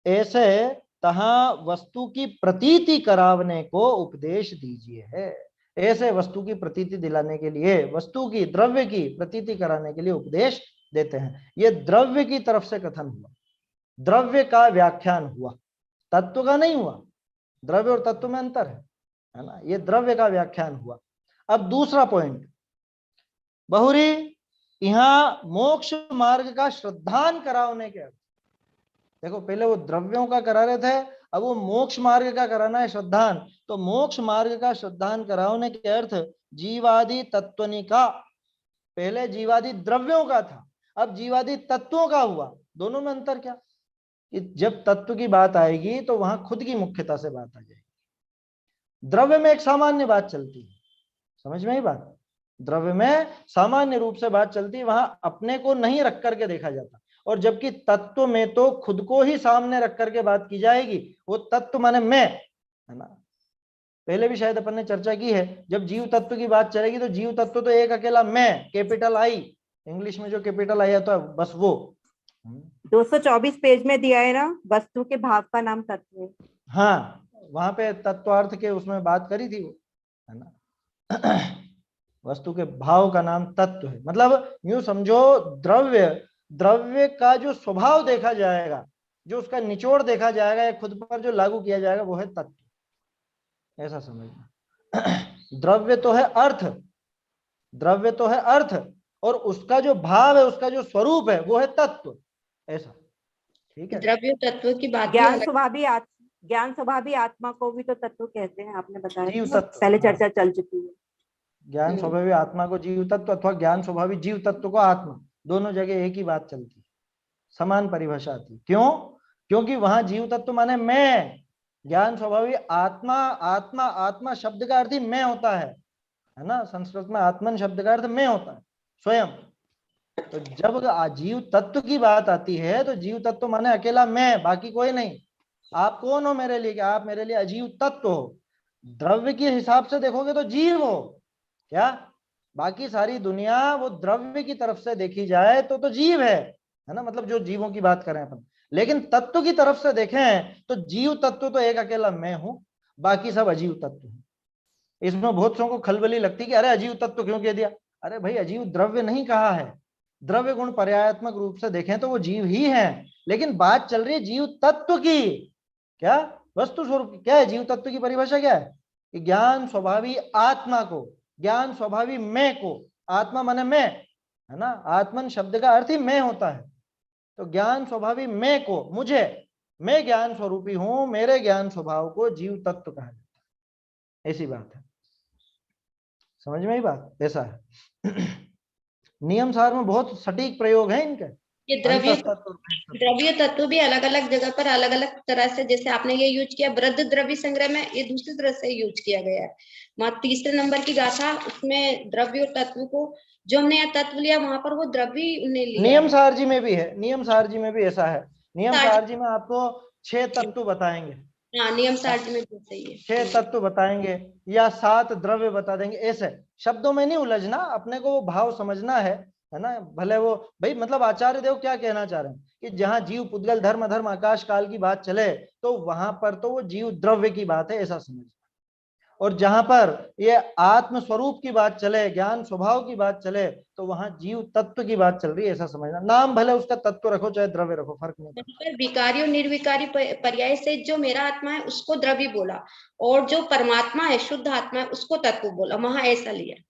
ऐसे तहां वस्तु की प्रतीति करावने को उपदेश दीजिए है। ऐसे वस्तु की प्रतीति दिलाने के लिए, वस्तु की, द्रव्य की प्रतीति कराने के लिए उपदेश देते हैं। ये द्रव्य की तरफ से कथन हुआ, द्रव्य का व्याख्यान हुआ, तत्व का नहीं हुआ। द्रव्य और तत्व में अंतर है ना। ये द्रव्य का व्याख्यान हुआ। अब दूसरा पॉइंट, बहुरी यहाँ मोक्ष मार्ग का श्रद्धान कराने के अर्थ। देखो, पहले वो द्रव्यों का करा रहे थे, अब वो मोक्ष मार्ग का कराना है श्रद्धान। तो मोक्ष मार्ग का श्रद्धान कराने के अर्थ जीवादि तत्वनि का, पहले जीवादि द्रव्यों का था, अब जीवादि तत्वों का हुआ। दोनों में अंतर क्या? कि जब तत्व की बात आएगी तो वहां खुद की मुख्यता से बात आ जाएगी। द्रव्य में एक सामान्य बात चलती है, समझ में ही बात? द्रव्य में सामान्य रूप से बात चलती है, वहां अपने को नहीं रख करके देखा जाता। और जबकि तत्व में तो खुद को ही सामने रख करके बात की जाएगी। वो तत्व माने मैं, है ना। पहले भी शायद अपन ने चर्चा की है, जब जीव तत्व की बात चलेगी तो जीव तत्व तो एक अकेला मैं, कैपिटल आई, इंग्लिश में जो कैपिटल आई आता है बस वो। 224 पेज में दिया है ना, वस्तु के भाव का नाम तत्व है। हाँ, वहां पे तत्वार्थ के उसमें बात करी थी वो, है ना। वस्तु के भाव का नाम तत्व है। मतलब यूं समझो, द्रव्य का जो स्वभाव देखा जाएगा, जो उसका निचोड़ देखा जाएगा या खुद पर जो लागू किया जाएगा, वो है तत्व। ऐसा समझना। द्रव्य तो है अर्थ, द्रव्य तो है अर्थ, और उसका जो भाव है, उसका जो स्वरूप है, वो है तत्व। ऐसा, ठीक है। द्रव्य तत्व की बात भी ज्ञान अलग। स्वभावी आत्मा को भी तो तत्व कहते हैं, आपने बताया जीव था, तत्व, पहले हाँ। चर्चा चल चुकी है। ज्ञान स्वभावी आत्मा को जीव तत्व अथवा ज्ञान स्वभावी जीव तत्व को आत्मा, दोनों जगह एक ही बात चलती है, समान परिभाषा आती है। क्यों? क्योंकि वहां जीव तत्व माने मैं, ज्ञान स्वभावी आत्मा, आत्मा आत्मा शब्द का अर्थ ही मैं होता है ना। संस्कृत में आत्मन शब्द का अर्थ मैं होता है, स्वयं। तो जब जीव तत्व की बात आती है तो जीव तत्व माने अकेला मैं, बाकी कोई नहीं। आप कौन हो मेरे लिए? क्या आप मेरे लिए अजीव तत्व हो? द्रव्य के हिसाब से देखोगे तो जीव हो क्या? बाकी सारी दुनिया वो द्रव्य की तरफ से देखी जाए तो जीव है ना, मतलब जो जीवों की बात करें अपन। लेकिन तत्व की तरफ से देखें तो जीव तत्व तो एक अकेला मैं हूं, बाकी सब अजीव तत्व हैं। इसमें बहुत सौ को खलबली लगती कि अरे अजीव तत्व क्यों कह दिया? अरे भाई, अजीव द्रव्य नहीं कहा है, द्रव्य गुण पर्यायात्मक रूप से देखें तो वो जीव ही है, लेकिन बात चल रही है जीव तत्व की। क्या वस्तु स्वरूप क्या है जीव तत्व की परिभाषा? क्या है कि ज्ञान स्वभावी आत्मा को, ज्ञान स्वभावी मैं को, आत्मा माने मैं है ना, आत्मन शब्द का अर्थ ही मैं होता है। तो ज्ञान स्वभावी मैं को, मुझे, मैं ज्ञान स्वरूपी हूं, मेरे ज्ञान स्वभाव को जीव तत्व कहा जाता है। ऐसी बात है, समझ में ही बात? ऐसा है। नियम सार में बहुत सटीक प्रयोग है इनके। ये द्रव्य अंतस्तत्व, द्रव्य तत्व भी अलग अलग जगह पर अलग अलग तरह से, जैसे आपने ये यूज किया वृद्ध द्रव्य संग्रह में, ये दूसरी तरह से यूज किया गया है। वहां तीसरे नंबर की गाथा, उसमें द्रव्य और तत्व को जो हमने यहाँ तत्व लिया, वहां पर वो द्रव्य ने लिया नियम है। सार जी में भी है, नियम सार जी में भी ऐसा है। नियम सार सार जी में आपको 6 तत्व बताएंगे, हाँ, नियम सार में भी सही है। 6 तत्व बताएंगे या 7 द्रव्य बता देंगे। ऐसे शब्दों में नहीं उलझना, अपने को वो भाव समझना है ना। भले वो भाई, मतलब आचार्य देव क्या कहना चाह रहे हैं कि जहां जीव पुद्गल धर्म धर्म आकाश काल की बात चले तो वहां पर तो वो जीव द्रव्य की बात है, ऐसा समझ। और जहां पर ये आत्म स्वरूप की बात चले, ज्ञान स्वभाव की बात चले, तो वहां जीव तत्व की बात चल रही है, ऐसा समझना। नाम भले उसका तत्व रखो चाहे द्रव्य रखो, फर्क नहीं पड़ता। पर विकारी और निर्विकारी पर्याय से जो मेरा आत्मा है उसको द्रव्य बोला, और जो परमात्मा है, शुद्ध आत्मा है, उसको तत्व बोला। वहां ऐसा लिया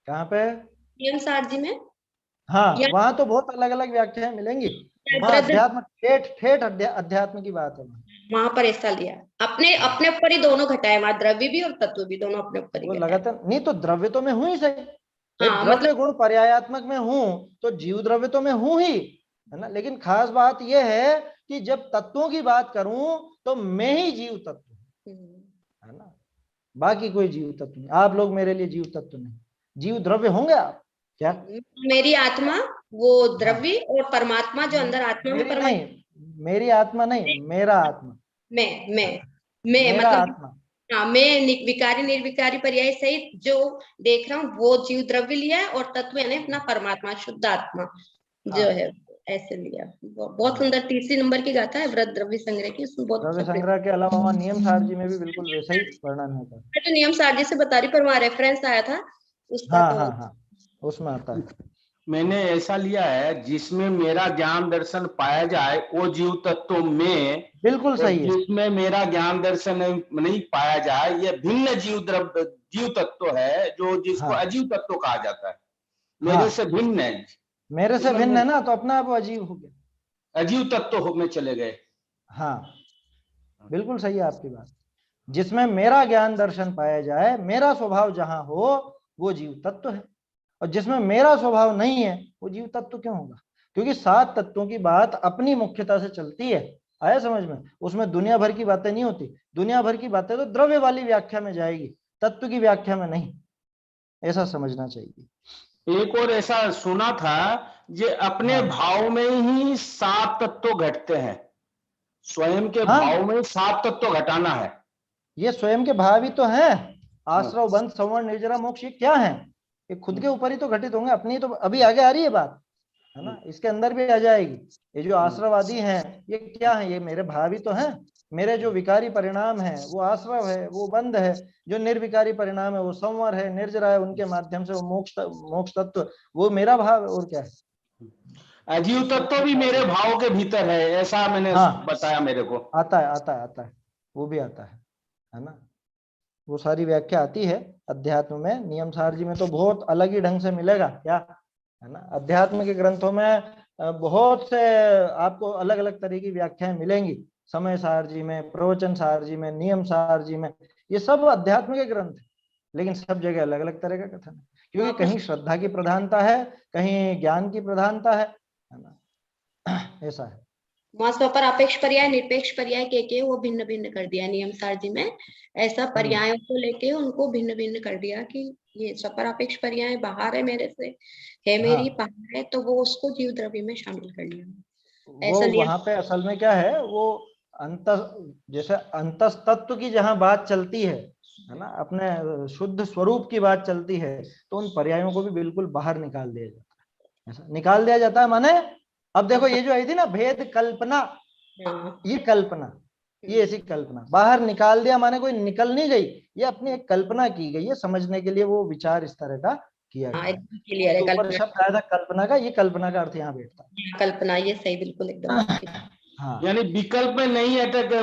कहाँ पे? नियम सार जी में। हाँ, वहां तो बहुत अलग अलग व्याख्याएं मिलेंगी। वहां अध्यात्म, ठेठ ठेठ अध्यात्म की बात है। वहां पर ऐसा लिया, अपने अपने ऊपर ही दोनों घटाए, वहां द्रव्य भी और तत्व भी दोनों अपने ऊपर ही वो घटाए। लगातार नहीं तो द्रव्य तो मैं हूं ही सही, भाई हाँ, द्रव्य मतलब गुण पर्यायात्मक में हूं तो जीव द्रव्य तो मैं हूं ही, है ना। लेकिन खास बात यह है कि जब तत्वों की बात करूं तो मैं ही जीव तत्व है ना, बाकी कोई जीव तत्व नहीं। आप लोग मेरे लिए जीव तत्व नहीं, जीव द्रव्य होंगे आप क्या? मेरी आत्मा वो हाँ, द्रव्य, और परमात्मा जो अंदर आत्मा में, मेरी परमात्मा नहीं, मेरी आत्मा नहीं, मेरा आत्मा, मैं मेरा मतलब आत्मा। हाँ, मैं विकारी निर्विकारी पर्याय सहित जो देख रहा हूँ वो जीव द्रव्य लिया है, और तत्व यानी अपना परमात्मा शुद्ध आत्मा जो हाँ, है ऐसे लिया। बहुत हाँ। सुंदर तीसरी नंबर की गाथा है वृद्ध द्रव्य संग्रह की, उसमें बहुत द्रव्य अच्छा संग्रह के अलावा वहाँ नियम सार जी में भी बिल्कुल वैसा ही वर्णन होता है। मैं तो नियम सार जी से बता रही, पर वहां रेफरेंस आया था उसका हाँ तो। हाँ हाँ, उसमें आता है। मैंने ऐसा लिया है, जिसमें मेरा ज्ञान दर्शन पाया जाए वो जीव तत्व में, बिल्कुल और सही है। जिसमें मेरा ज्ञान दर्शन नहीं पाया जाए ये भिन्न जीव तत्व है, जो जिसको हाँ अजीव तत्व कहा जाता है, मेरे से हाँ, भिन्न है। मेरे से भिन्न इसमें है ना, तो अपना आप अजीब हो गया। अजीव तत्व में चले गए। हाँ, बिल्कुल सही है आपकी बात। जिसमें मेरा ज्ञान दर्शन पाया जाए, मेरा स्वभाव जहां हो, वो जीव तत्व है। और जिसमें मेरा स्वभाव नहीं है, वो जीव तत्व क्यों होगा? क्योंकि 7 तत्वों की बात अपनी मुख्यता से चलती है। आया समझ में? उसमें दुनिया भर की बातें नहीं होती। दुनिया भर की बातें तो द्रव्य वाली व्याख्या में जाएगी, तत्व की व्याख्या में नहीं, ऐसा समझना चाहिए। एक और ऐसा सुना था, ये अपने हाँ भाव में ही 7 तत्व घटते हैं, स्वयं के हाँ, भाव में 7 तत्व घटाना है। ये स्वयं के भाव ही तो हैं। हाँ। आश्रव, बंध, संवरण, निर्जरा, मोक्ष, ये क्या है? ये खुद के ऊपर ही तो घटित होंगे, अपनी तो अभी आगे आ रही है बात, है ना, इसके अंदर भी आ जाएगी। ये जो आश्रवादी हैं, ये क्या है? ये मेरे भाव ही तो हैं। मेरे जो विकारी परिणाम है वो आश्रव है, वो बंध है। जो निर्विकारी परिणाम है वो संवर है, निर्जरा है, उनके माध्यम से वो मोक्ष तत्व, वो मेरा भाव है। और क्या है? अजीव तत्व भी मेरे भाव के भीतर है, ऐसा मैंने हाँ, बताया मेरे को। आता है, आता है, आता है, वो भी आता है ना। वो सारी व्याख्या आती है अध्यात्म में। नियम सारजी में तो बहुत अलग ही ढंग से मिलेगा, क्या है ना। अध्यात्म के ग्रंथों में बहुत से आपको अलग अलग तरह की व्याख्याएं मिलेंगी, समय सारजी में, प्रवचन सारजी में, नियम सारजी में, ये सब अध्यात्म के ग्रंथ है, लेकिन सब जगह अलग अलग तरह का कथन है, क्योंकि कहीं श्रद्धा की प्रधानता है, कहीं ज्ञान की प्रधानता है ना, ऐसा है। वहां स्वपर अपेक्ष पर्याय, निरपेक्ष पर्याय के वो भिन्न भिन्न कर दिया नियम सारजी में। ऐसा पर्यायों को लेके उनको भिन्न भिन्न कर दिया कि ये स्वपर अपेक्ष पर्याय बाहर है मेरे से, है मेरी बाहर है, तो वो उसको जीव द्रव्य में शामिल कर लिया। वो वहां पे असल में क्या है, वो अंत, जैसे अंतस तत्व की जहां बात चलती है ना, अपने शुद्ध स्वरूप की बात चलती है, तो उन पर्यायों को भी बिल्कुल बाहर निकाल दिया जाता है। ऐसा निकाल दिया जाता है माने, अब देखो ये जो आई थी ना भेद कल्पना, ये कल्पना, ये ऐसी कल्पना बाहर निकाल दिया माने कोई निकल नहीं गई, ये अपनी एक कल्पना की गई है, समझने के लिए वो विचार इस तरह का किया गया। क्लियर है। ऊपर शब्द आया था कल्पना का, ये कल्पना का अर्थ यहाँ बैठता है, कल्पना, ये सही, बिल्कुल एकदम। हाँ, यानी विकल्प में नहीं है तो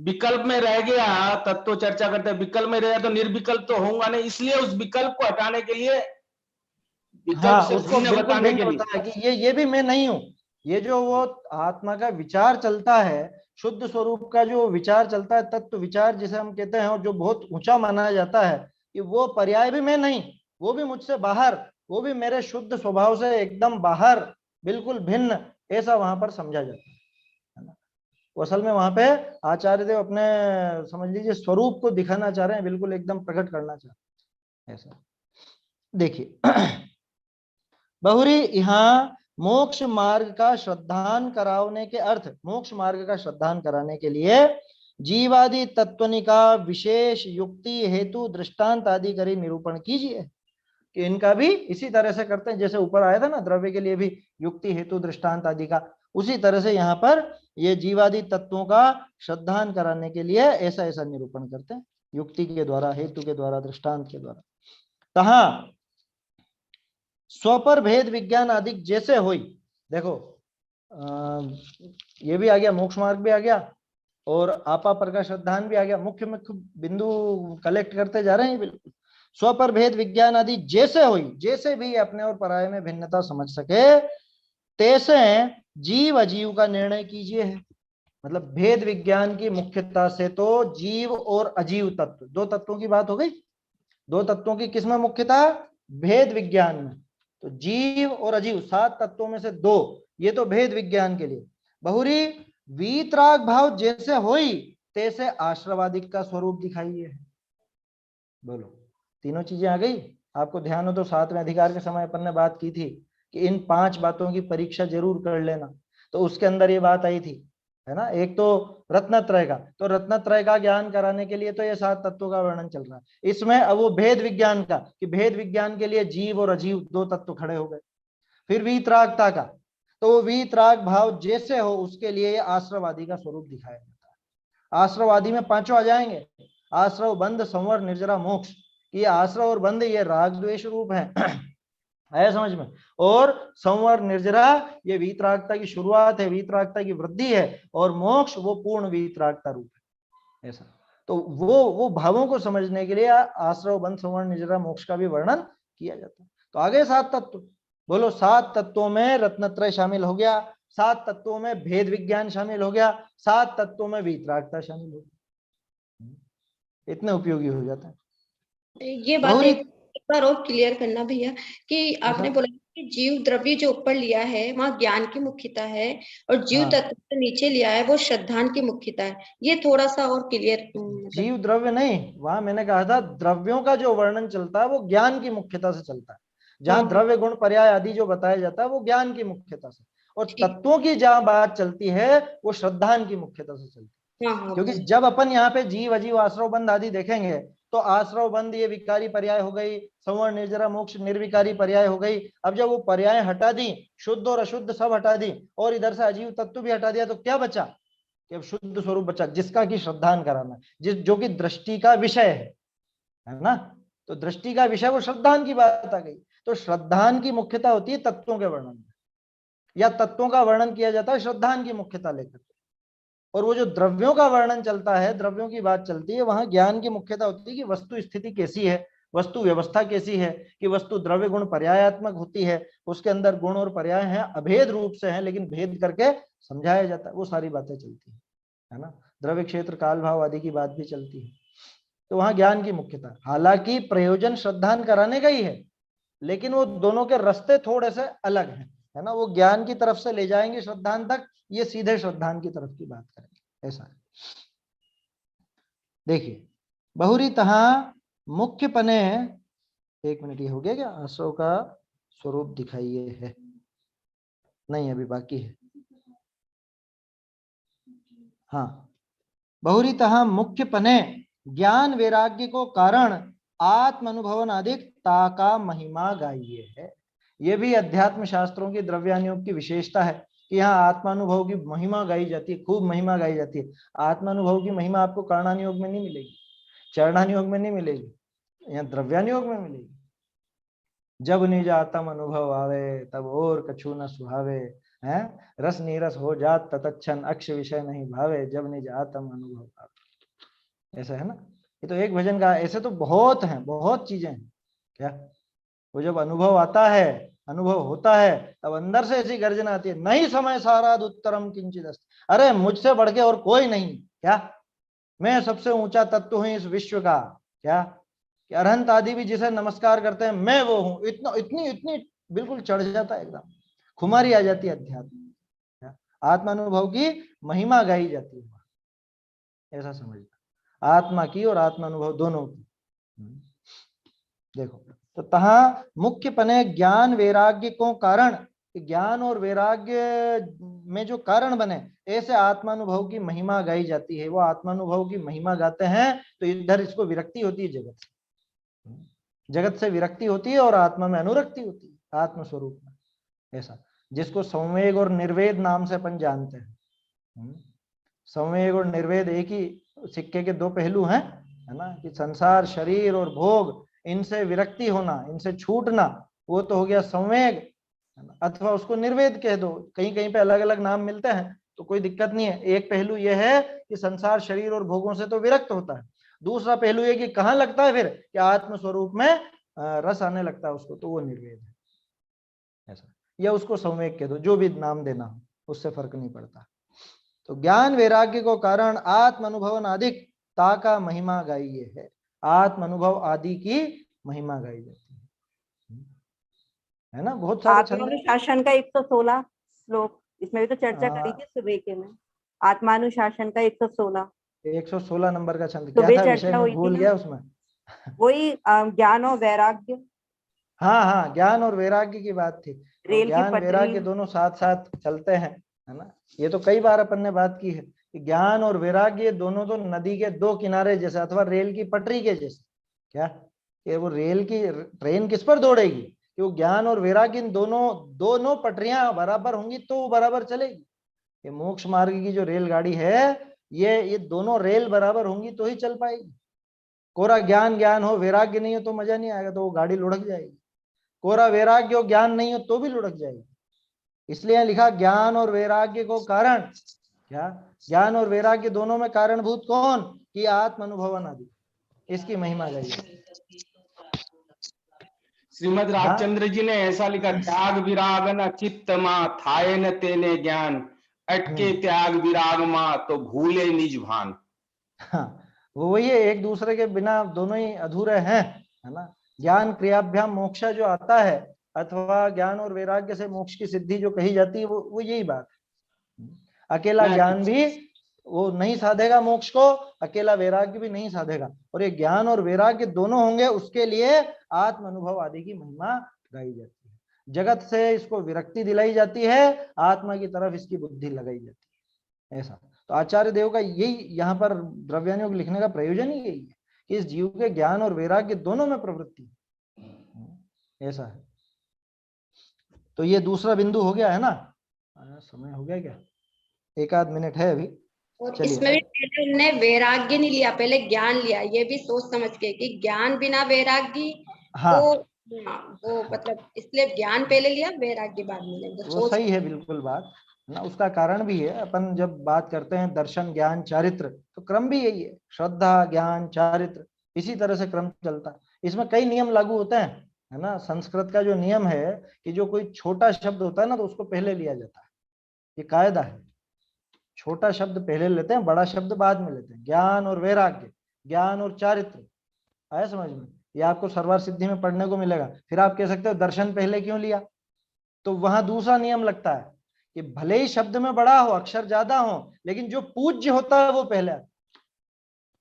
विकल्प में रह गया, तत्व चर्चा करते हैं, विकल्प में रह तो निर्विकल्प तो होगा नहीं, इसलिए उस विकल्प को हटाने के लिए, हाँ, उसको बिल्कुल भिन्न होता है कि ये भी मैं नहीं हूँ। ये जो वो आत्मा का विचार चलता है, शुद्ध स्वरूप का जो विचार चलता है, तत्व विचार जिसे हम कहते हैं, और जो बहुत ऊंचा माना जाता है, कि वो पर्याय भी मैं नहीं, वो भी मुझसे बाहर, वो भी मेरे शुद्ध स्वभाव से एकदम बाहर, बिल्कुल भिन्न, ऐसा वहां पर समझा जाता है ना। वो असल में वहां पे आचार्य देव अपने समझ लीजिए स्वरूप को दिखाना चाह रहे हैं, बिल्कुल एकदम प्रकट करना चाह रहे हैं, ऐसा। देखिए बहुरी यहाँ मोक्ष मार्ग का श्रद्धान कराने के अर्थ, मोक्ष मार्ग का श्रद्धान कराने के लिए जीवादि तत्वनिका विशेष युक्ति हेतु दृष्टांत आदि करी निरूपण कीजिए, कि इनका भी इसी तरह से करते हैं, जैसे ऊपर आया था ना द्रव्य के लिए भी युक्ति हेतु दृष्टांत आदि का, उसी तरह से यहाँ पर ये जीवादि तत्वों का श्रद्धान कराने के लिए ऐसा ऐसा निरूपण करते हैं, युक्ति के द्वारा, हेतु के द्वारा, दृष्टांत के द्वारा। कहा स्वपर भेद विज्ञान आदि जैसे हुई, देखो ये भी आ गया, मोक्ष मार्ग भी आ गया, और आपा पर का श्रद्धान भी आ गया, मुख्य मुख्य बिंदु कलेक्ट करते जा रहे हैं बिल्कुल। स्वपर भेद विज्ञान आदि जैसे हुई, जैसे भी अपने और पराये में भिन्नता समझ सके, तैसे जीव अजीव का निर्णय कीजिए है। मतलब भेद विज्ञान की मुख्यता से तो जीव और अजीव तत्व, दो तत्वों की बात हो गई, दो तत्वों की किसमें मुख्यता, भेद विज्ञान में, तो जीव और अजीव 7 तत्वों में से 2, ये तो भेद विज्ञान के लिए। बहुरी वीतराग भाव जैसे होई तैसे आश्रवादिक का स्वरूप दिखाइए। बोलो, तीनों चीजें आ गई। आपको ध्यान हो तो 7वें अधिकार के समय अपन ने बात की थी कि इन 5 बातों की परीक्षा जरूर कर लेना, तो उसके अंदर ये बात आई थी, है ना। एक तो रत्नत्रय का, तो रत्नत्रय का ज्ञान कराने के लिए तो ये 7 तत्वों का वर्णन चल रहा है। इसमें अब वो भेद विज्ञान का, कि भेद विज्ञान के लिए जीव और अजीव 2 तत्व खड़े हो गए। फिर वीतरागता का, तो वो वीतराग भाव जैसे हो उसके लिए आश्रवादी का स्वरूप दिखाया जाता है। आश्रवादी में 5 आ जाएंगे, आश्रव, बंध, संवर, निर्जरा, मोक्ष। ये आश्रव और बंध ये राग द्वेष रूप है, आया समझ में। और संवर, निर्जरा ये वीतरागता की शुरुआत है, वीतरागता की वृद्धि है, और मोक्ष वो पूर्ण वीतरागता रूप है, ऐसा। तो वो भावों को समझने के लिए आश्रव, बंध, संवर, निर्जरा, मोक्ष का भी वर्णन किया जाता है। तो आगे 7 तत्व, बोलो 7 तत्वों में रत्नत्रय शामिल हो गया, 7 तत्वों में भेद विज्ञान शामिल हो गया, 7 तत्वों में वीतरागता शामिल हो गया, इतने उपयोगी हो जाता है। ये बात एक बार और क्लियर करना भैया, कि आपने बोला कि जीव द्रव्य जो ऊपर लिया है वहाँ ज्ञान की मुख्यता है, और जीव तत्व से नीचे लिया है वो श्रद्धान की मुख्यता है। ये थोड़ा सा और क्लियर, जीव द्रव्य नहीं, वहां मैंने कहा था द्रव्यों का जो वर्णन चलता है वो ज्ञान की मुख्यता से चलता है। जहाँ द्रव्य गुण पर्याय आदि जो बताया जाता है वो ज्ञान की मुख्यता से, और तत्वों की जहाँ बात चलती है वो श्रद्धान की मुख्यता से चलती है। क्योंकि जब अपन यहाँ पे जीव, अजीव, आश्रव, बंध आदि देखेंगे, तो आश्रव, बंध ये विकारी पर्याय हो गई, संवर्ण, निर्जरा, मोक्ष निर्विकारी पर्याय हो गई। अब जब वो पर्याय हटा दी, शुद्ध और अशुद्ध सब हटा दी, और इधर से अजीव तत्व भी हटा दिया, तो क्या बचा, कि अब शुद्ध स्वरूप बचा, जिसका की श्रद्धान कराना, जो कि दृष्टि का विषय है ना। तो दृष्टि का विषय वो श्रद्धान की बात आ गई। तो श्रद्धान की मुख्यता होती है तत्वों के वर्णन में, या तत्वों का वर्णन किया जाता है श्रद्धान की मुख्यता लेकर। और वो जो द्रव्यों का वर्णन चलता है, द्रव्यों की बात चलती है, वहां ज्ञान की मुख्यता होती है कि वस्तु स्थिति कैसी है, वस्तु व्यवस्था कैसी है, कि वस्तु द्रव्य गुण पर्यायात्मक होती है, उसके अंदर गुण और पर्याय हैं, अभेद रूप से हैं, लेकिन भेद करके समझाया जाता है, वो सारी बातें चलती है ना। द्रव्य क्षेत्र काल भाव आदि की बात भी चलती है, तो वहां ज्ञान की मुख्यता। हालांकि प्रयोजन श्रद्धान कराने का ही है, लेकिन वो दोनों के रास्ते थोड़े से अलग हैं, है ना। वो ज्ञान की तरफ से ले जाएंगे श्रद्धान तक, ये सीधे श्रद्धान की तरफ की बात करेंगे, ऐसा है। देखिए बहुरीतः मुख्यपने, एक मिनट, ये हो गया क्या? आसो का स्वरूप दिखाइए है, नहीं अभी बाकी है। हाँ, बहुरीतः मुख्यपने ज्ञान वैराग्य को कारण आत्म अनुभवन अधिक ताका महिमा गाइए है। ये भी अध्यात्म शास्त्रों की द्रव्यानुयोग की विशेषता है कि यहाँ आत्मानुभव की महिमा गाई जाती है, खूब महिमा गाई जाती है। आत्मानुभव की महिमा आपको कर्णानुयोग में नहीं मिलेगी, चरणानुयोग में नहीं मिलेगी, यहाँ द्रव्यानुयोग में मिलेगी। जब निज आत्म अनुभव आवे तब और कछु न सुहावे, है रस नीरस हो जात ततच्छन अक्ष विषय नहीं भावे, जब निज आत्म अनुभव आवे। ऐसा है ना। ये तो एक भजन का, ऐसे तो बहुत हैं, बहुत चीजें हैं क्या। वो जब अनुभव आता है, अनुभव होता है, तब अंदर से ऐसी गर्जना आती है, नहीं समय सारा उत्तरम किंचित अस्ति, अरे मुझसे बढ़ के और कोई नहीं क्या, मैं सबसे ऊंचा तत्व हूं इस विश्व का क्या, कि अरहंत आदि भी जिसे नमस्कार करते हैं मैं वो हूं, इतना इतनी इतनी बिल्कुल चढ़ जाता है, एकदम खुमारी आ जाती है अध्यात्म। आत्मानुभव की महिमा गाई जाती है, ऐसा समझना, आत्मा की और आत्मानुभव दोनों की। देखो तो तहा मुख्यपने ज्ञान वैराग्य को कारण, ज्ञान और वैराग्य में जो कारण बने, ऐसे आत्मानुभव की महिमा गाई जाती है। वो आत्मानुभव की महिमा गाते हैं तो इधर इसको विरक्ति होती है जगत से, जगत से विरक्ति होती है और आत्मा में अनुरक्ति होती है, आत्म स्वरूप में। ऐसा जिसको संवेग और निर्वेद नाम से अपन जानते हैं। संवेग और निर्वेद एक ही सिक्के के दो पहलू हैं, है ना, कि संसार, शरीर और भोग, इनसे विरक्ति होना, इनसे छूटना, वो तो हो गया संवेग, अथवा उसको निर्वेद कह दो। कहीं कहीं पे अलग अलग नाम मिलते हैं तो कोई दिक्कत नहीं है। एक पहलू यह है कि संसार, शरीर और भोगों से तो विरक्त होता है। दूसरा पहलू ये कि कहाँ लगता है फिर, कि आत्म स्वरूप में रस आने लगता है उसको, तो वो निर्वेद है। ऐसा, या उसको संवेग कह दो, जो भी नाम देना हो, उससे फर्क नहीं पड़ता। तो ज्ञान वैराग्य को कारण आत्म अनुभवन अधिक ताका महिमा गाइए है, आत्म अनुभव आदि की महिमा गाई जाती है ना। बहुत सारे छंद हैं। आत्मानुशासन का 116 श्लोक, इसमें भी तो चर्चा करी थी सुबह के में। आत्मानुशासन का 116 116 नंबर का छंद क्या सुबह था, विषय चर्चा में हुई थी भूल ना। गया उसमें। वही ज्ञान और वैराग्य, हाँ हाँ, ज्ञान और वैराग्य की बात थी। तो रेल की ज्ञान पटरी। वैराग्य दोनों साथ साथ चलते हैं, है ना। ये तो कई बार अपन ने बात की है कि ज्ञान और वैराग्य दोनों तो नदी के दो किनारे जैसे, अथवा रेल की पटरी के जैसे। क्या, कि वो रेल की ट्रेन किस पर दौड़ेगी, कि वो ज्ञान और वैराग्य, इन दोनों पटरियां बराबर होंगी तो वो बराबर चलेगी। ये मोक्ष मार्ग की जो रेलगाड़ी है, ये दोनों रेल बराबर होंगी तो ही चल पाएगी। कोरा ज्ञान ज्ञान हो, वैराग्य नहीं हो तो मजा नहीं आएगा, तो वो गाड़ी लुढ़क जाएगी। कोरा वैराग्य हो, ज्ञान नहीं हो तो भी लुढ़क जाएगी। इसलिए लिखा ज्ञान और वैराग्य को कारण, क्या, ज्ञान और वैराग्य दोनों में कारणभूत कौन, कि आत्म अनुभवन आदि, इसकी महिमा गाई। श्रीमद रामचंद्र जी ने ऐसा लिखा, त्याग विराग न चित्त मां थाए न तेने ज्ञान, अटके त्याग विराग मां तो भूले निज भान। हाँ, वो वही है, एक दूसरे के बिना दोनों ही अधूरे हैं, है ना। ज्ञान क्रियाभ्याम मोक्ष जो आता है, अथवा ज्ञान और वैराग्य से मोक्ष की सिद्धि जो कही जाती है, वो यही बात है। अकेला ज्ञान भी वो नहीं साधेगा मोक्ष को, अकेला वैराग्य भी नहीं साधेगा, और ये ज्ञान और वैराग्य दोनों होंगे, उसके लिए आत्म अनुभव आदि की महिमा गाई जाती है। जगत से इसको विरक्ति दिलाई जाती है, आत्मा की तरफ इसकी बुद्धि लगाई जाती है। ऐसा तो आचार्य देव का यही यहाँ पर द्रव्यानुयोग लिखने का प्रयोजन ही यही है कि इस जीव के ज्ञान और वैराग्य दोनों में प्रवृत्ति, ऐसा है। तो ये दूसरा बिंदु हो गया है ना। समय हो गया क्या, एक आध मिनट है अभी। और इसमें भी पहले उन्होंने वैराग्य नहीं लिया, पहले ज्ञान लिया, ये भी सोच समझ के कि ज्ञान बिना वैराग्य। हाँ, वो मतलब इसलिए ज्ञान पहले लिया, वैराग्य बाद में लिया। वो सही है बिल्कुल बात, ना। उसका कारण भी है, अपन जब बात करते हैं दर्शन ज्ञान चारित्र तो क्रम भी यही है, श्रद्धा ज्ञान चारित्र, इसी तरह से क्रम चलता है। इसमें कई नियम लागू होते हैं, है ना। संस्कृत का जो नियम है कि जो कोई छोटा शब्द होता है ना तो उसको पहले लिया जाता है, ये कायदा है। छोटा शब्द पहले लेते हैं, बड़ा शब्द बाद में लेते हैं। ज्ञान और वैराग्य, ज्ञान और चारित्र, आया समझ में? ये आपको सर्वार सिद्धि में पढ़ने को मिलेगा। फिर आप कह सकते हो दर्शन पहले क्यों लिया, तो वहां दूसरा नियम लगता है कि भले ही शब्द में बड़ा हो, अक्षर ज्यादा हो, लेकिन जो पूज्य होता है वो पहले आता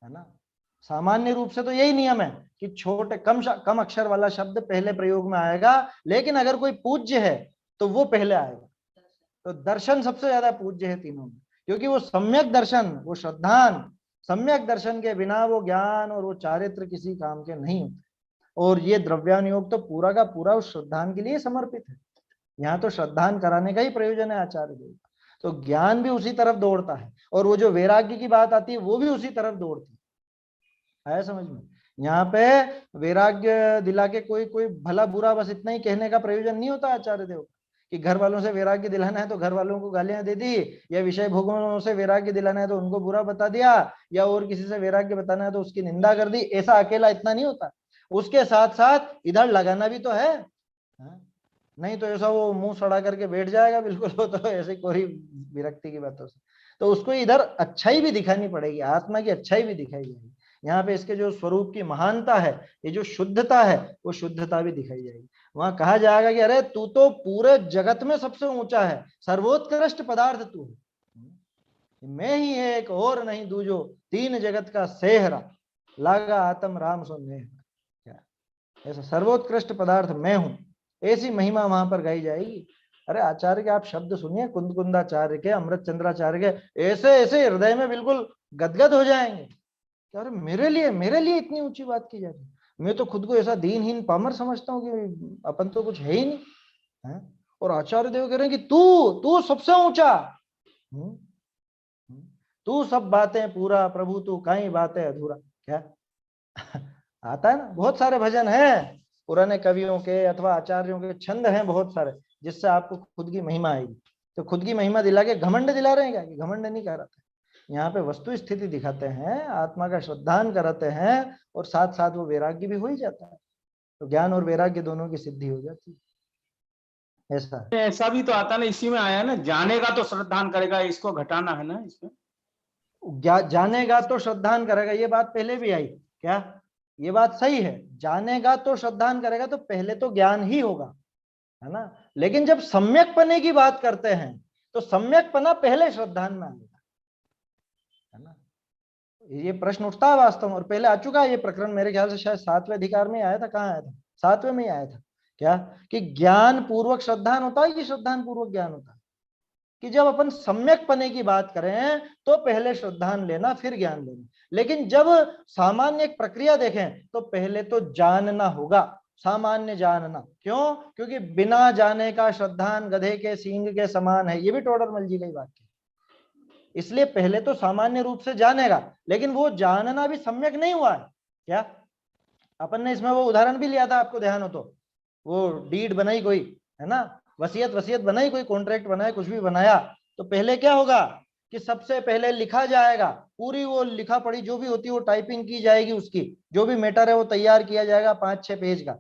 है ना। सामान्य रूप से तो यही नियम है कि छोटे कम अक्षर वाला शब्द पहले प्रयोग में आएगा, लेकिन अगर कोई पूज्य है तो वो पहले आएगा। तो दर्शन सबसे ज्यादा पूज्य है तीनों में, क्योंकि वो सम्यक दर्शन, वो श्रद्धान, सम्यक दर्शन के बिना वो ज्ञान और वो चारित्र किसी काम के नहीं होते। और ये द्रव्यानुयोग तो पूरा का पूरा उस श्रद्धान के लिए समर्पित है। यहाँ तो श्रद्धान कराने का ही प्रयोजन है आचार्य देव का। तो ज्ञान भी उसी तरफ दौड़ता है, और वो जो वैराग्य की बात आती है वो भी उसी तरफ दौड़ती है समझ में। यहाँ पे वैराग्य दिला के कोई भला बुरा बस इतना ही कहने का प्रयोजन नहीं होता आचार्य देव कि घर वालों से वैराग्य दिलाना है तो घर वालों को गालियां दे दी, या विषय भोगों से वैराग्य दिलाना है तो उनको बुरा बता दिया, या और किसी से वैराग्य बताना है तो उसकी निंदा कर दी। ऐसा अकेला इतना नहीं होता, उसके साथ साथ इधर लगाना भी तो है। नहीं तो ऐसा वो मुंह सड़ा करके बैठ जाएगा बिल्कुल, वो तो ऐसे कोई विरक्ति की बातों से। तो उसको इधर अच्छाई भी दिखानी पड़ेगी, आत्मा की अच्छाई भी दिखाई जाएगी। यहाँ पे इसके जो स्वरूप की महानता है, ये जो शुद्धता है, वो शुद्धता भी दिखाई जाएगी। वहां कहा जाएगा कि अरे तू तो पूरे जगत में सबसे ऊंचा है, सर्वोत्कृष्ट पदार्थ तू है, मैं ही एक और नहीं दूजो, तीन जगत का सेहरा, लागा आत्म राम सो नेहरा। ऐसा सर्वोत्कृष्ट पदार्थ मैं हूं, ऐसी महिमा वहां पर गाई जाएगी। अरे आचार्य के आप शब्द सुनिए, कुंदकुंदाचार्य के, अमृत चंद्राचार्य के, ऐसे ऐसे हृदय में बिल्कुल गदगद हो जाएंगे। अरे मेरे लिए इतनी ऊंची बात की जा रही है। मैं तो खुद को ऐसा दीनहीन पामर समझता हूँ कि अपन तो कुछ है ही नहीं है? और आचार्य देव कह रहे हैं कि तू सबसे ऊंचा, तू सब बातें पूरा, प्रभु तू काई बातें अधूरा। क्या आता है ना, बहुत सारे भजन हैं पुराने कवियों के अथवा आचार्यों के, छंद हैं बहुत सारे, जिससे आपको खुद की महिमा आएगी। तो खुद की महिमा दिला के घमंड दिला रहे हैं क्या? कि घमंड नहीं कर रहा था, यहाँ पे वस्तु स्थिति दिखाते हैं, आत्मा का श्रद्धान कराते हैं, और साथ साथ वो वैराग्य भी हो ही जाता है। तो ज्ञान और वैराग्य दोनों की सिद्धि हो जाती है। ऐसा भी तो आता ना, इसी में आया ना, जानेगा तो श्रद्धान करेगा, इसको घटाना है ना इसमें। जानेगा तो श्रद्धान करेगा, ये बात पहले भी आई क्या? ये बात सही है, जानेगा तो श्रद्धान करेगा, तो पहले तो ज्ञान ही होगा, है ना। लेकिन जब सम्यक पने की बात करते हैं तो सम्यक पना पहले श्रद्धान में आएगा, है ना। ये प्रश्न उठता है वास्तव में, और पहले आ चुका है ये प्रकरण, मेरे ख्याल से शायद 7वें अधिकार में आया था। कहाँ आया था? 7वें में ही आया था क्या? कि ज्ञान पूर्वक श्रद्धान होता है कि श्रद्धान पूर्वक ज्ञान होता है? कि जब अपन सम्यक पने की बात करें तो पहले श्रद्धान लेना फिर ज्ञान लेना। लेकिन जब सामान्य एक प्रक्रिया देखें तो पहले तो जानना होगा, सामान्य जानना। क्यों? क्योंकि बिना जाने का श्रद्धान गधे के सींग के समान है, ये भी टोडरमल जी का ही वाक्य। इसलिए पहले तो सामान्य रूप से जानेगा, लेकिन वो जानना भी सम्यक नहीं हुआ है क्या? अपन ने इसमें वो उदाहरण भी लिया था, आपको ध्यान हो तो, वो डीड बनाई कोई, है ना, वसीयत बनाई, कोई कॉन्ट्रैक्ट बनाया, कुछ भी बनाया, तो पहले क्या होगा कि सबसे पहले लिखा जाएगा, पूरी वो लिखा पढ़ी जो भी होती है वो टाइपिंग की जाएगी, उसकी जो भी मैटर है वो तैयार किया जाएगा 5-6 पेज का,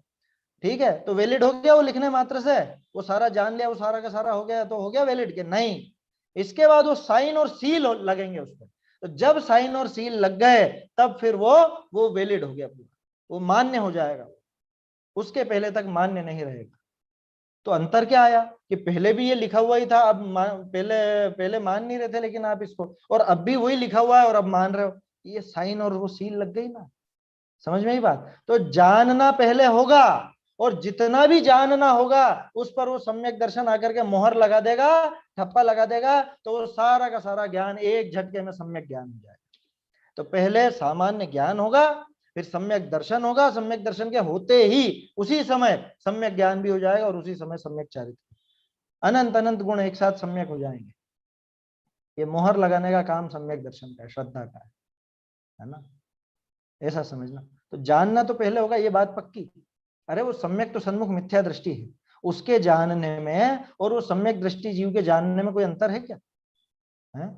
ठीक है। तो वैलिड हो गया वो लिखने मात्र से, वो सारा जान लिया, वो सारा का सारा हो गया, तो हो गया वैलिड के नहीं? इसके बाद वो साइन और सील लगेंगे उस पर। तो जब साइन और सील लग गए तब फिर वो वैलिड हो गया पूरा, वो मान्य हो जाएगा, उसके पहले तक मान्य नहीं रहेगा। तो अंतर क्या आया कि पहले भी ये लिखा हुआ ही था, अब पहले मान नहीं रहे थे, लेकिन आप इसको, और अब भी वही लिखा हुआ है और अब मान रहे हो, ये साइन और वो सील लग गई ना, समझ में ही बात। तो जानना पहले होगा, और जितना भी जानना होगा उस पर वो सम्यक दर्शन आकर के मोहर लगा देगा, ठप्पा लगा देगा, तो वो सारा का सारा ज्ञान एक झटके में सम्यक ज्ञान हो जाएगा। तो पहले सामान्य ज्ञान होगा, फिर सम्यक दर्शन होगा, सम्यक दर्शन के होते ही उसी समय सम्यक ज्ञान भी हो जाएगा, और उसी समय सम्यक चारित्र, अनंत अनंत गुण एक साथ सम्यक हो जाएंगे। ये मोहर लगाने का काम सम्यक दर्शन का है, श्रद्धा का है ना, ऐसा समझना। तो जानना तो पहले होगा, ये बात पक्की। अरे वो सम्यक तो सन्मुख मिथ्या दृष्टि है, उसके जानने में और वो सम्यक दृष्टि जीव के जानने में कोई अंतर है क्या? है?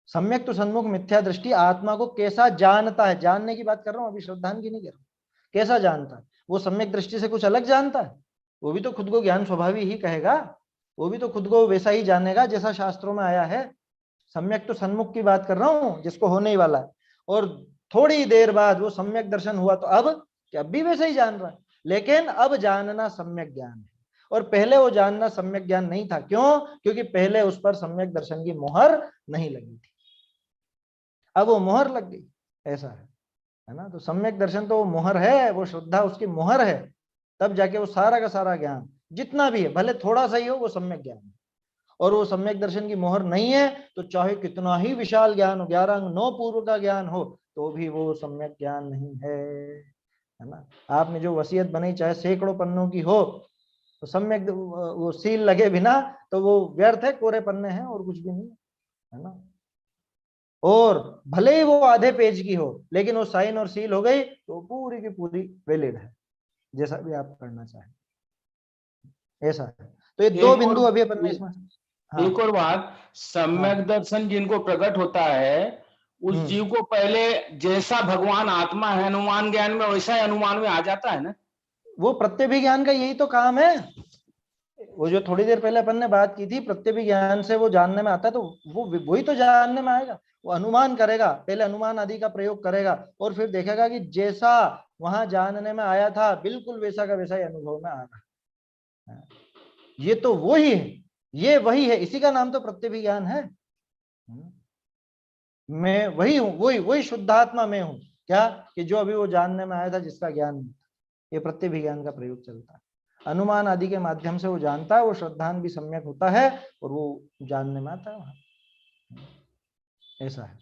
सम्यक तो सन्मुख मिथ्या दृष्टि आत्मा को कैसा जानता है, जानने की बात कर रहा हूं, अभी श्रद्धान की नहीं कर रहा हूं। कैसा जानता है? वो सम्यक दृष्टि से कुछ अलग जानता है? वो भी तो खुद को ज्ञान स्वभावी ही कहेगा, वो भी तो खुद को वैसा ही जानेगा जैसा शास्त्रों में आया है। सम्यक तो सन्मुख की बात कर रहा हूं, जिसको होने ही वाला है, और थोड़ी देर बाद वो सम्यक दर्शन हुआ तो अब क्या भी वैसे ही जान रहा है, लेकिन अब जानना सम्यक ज्ञान है, और पहले वो जानना सम्यक ज्ञान नहीं था। क्यों? क्योंकि पहले उस पर सम्यक दर्शन की मोहर नहीं लगी थी, अब वो मोहर लग गई। ऐसा है ना? तो सम्यक दर्शन तो वो मोहर है, वो श्रद्धा उसकी मोहर है, तब जाके वो सारा का सारा ज्ञान जितना भी है, भले थोड़ा सा ही हो, वो सम्यक ज्ञान है। और वो सम्यक दर्शन की मोहर नहीं है तो चाहे कितना ही विशाल ज्ञान हो, 11 अंग 9 पूर्व का ज्ञान हो, तो भी वो सम्यक ज्ञान नहीं है ना? आपने जो वसीयत बनाई चाहे सैकड़ों पन्नों की हो, तो सम्यक वो सील लगे बिना तो वो व्यर्थ है, कोरे पन्ने हैं और कुछ भी नहीं है ना? और भले ही वो आधे पेज की हो, लेकिन वो साइन और सील हो गई तो पूरी की पूरी वैलिड है, जैसा भी आप करना चाहें। ऐसा है। तो ये दो बिंदु अभी अपन ने इसमें। हाँ। एक और बात, सम्यक दर्शन जिनको प्रकट होता है उस जीव को पहले जैसा भगवान आत्मा है अनुमान ज्ञान में, वैसा ही अनुमान में आ जाता है ना। वो प्रत्यभिज्ञान का यही तो काम है। वो जो थोड़ी देर पहले अपन ने बात की थी, प्रत्यभिज्ञान से वो जानने में आता है, तो वो वही तो जानने में आएगा। वो अनुमान करेगा, पहले अनुमान आदि का प्रयोग करेगा, और फिर देखेगा कि जैसा वहां जानने में आया था बिल्कुल वैसा का वैसा ही अनुभव में आ रहा है। ये तो वही है, ये वही है, इसी का नाम तो प्रत्यभिज्ञान है। मैं वही हूं, वही शुद्धात्मा में हूं। क्या? कि जो अभी वो जानने में आया था जिसका ज्ञान नहीं था। ये प्रत्यभिज्ञान का प्रयोग चलता है। अनुमान आदि के माध्यम से वो जानता है, वो श्रद्धान भी सम्यक होता है और वो जानने में आता है वहां। ऐसा है।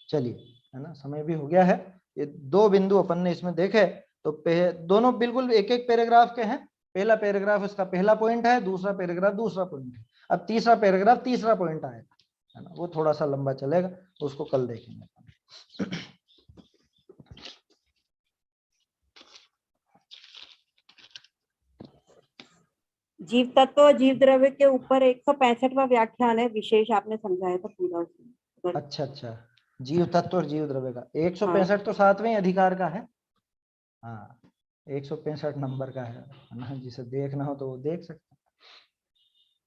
चलिए, है ना, समय भी हो गया है। ये दो बिंदु अपन ने इसमें देखे, तो दोनों बिल्कुल एक एक पैराग्राफ के हैं। पहला पैराग्राफ इसका पहला पॉइंट है, दूसरा पैराग्राफ दूसरा पॉइंट है। अब तीसरा पैराग्राफ तीसरा पॉइंट आएगा, है ना, वो थोड़ा सा लंबा चलेगा, उसको कल देखेंगे। जीव तत्व और जीव द्रव्य के ऊपर 165वां व्याख्यान है, विशेष आपने समझाया था पूरा उसमें। अच्छा, जीव तत्व और जीव द्रव्य का 165 तो 7वें अधिकार का है। हाँ, 165 नंबर का है ना, जिसे देखना हो तो वो देख सकते।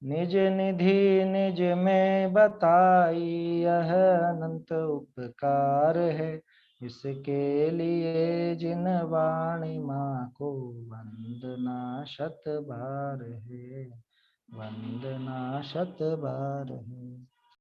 निज निधि निज में बताई यह अनंत उपकार है, इसके लिए जिन वाणी माँ को वंदना शत बार है, वंदना शत बार है।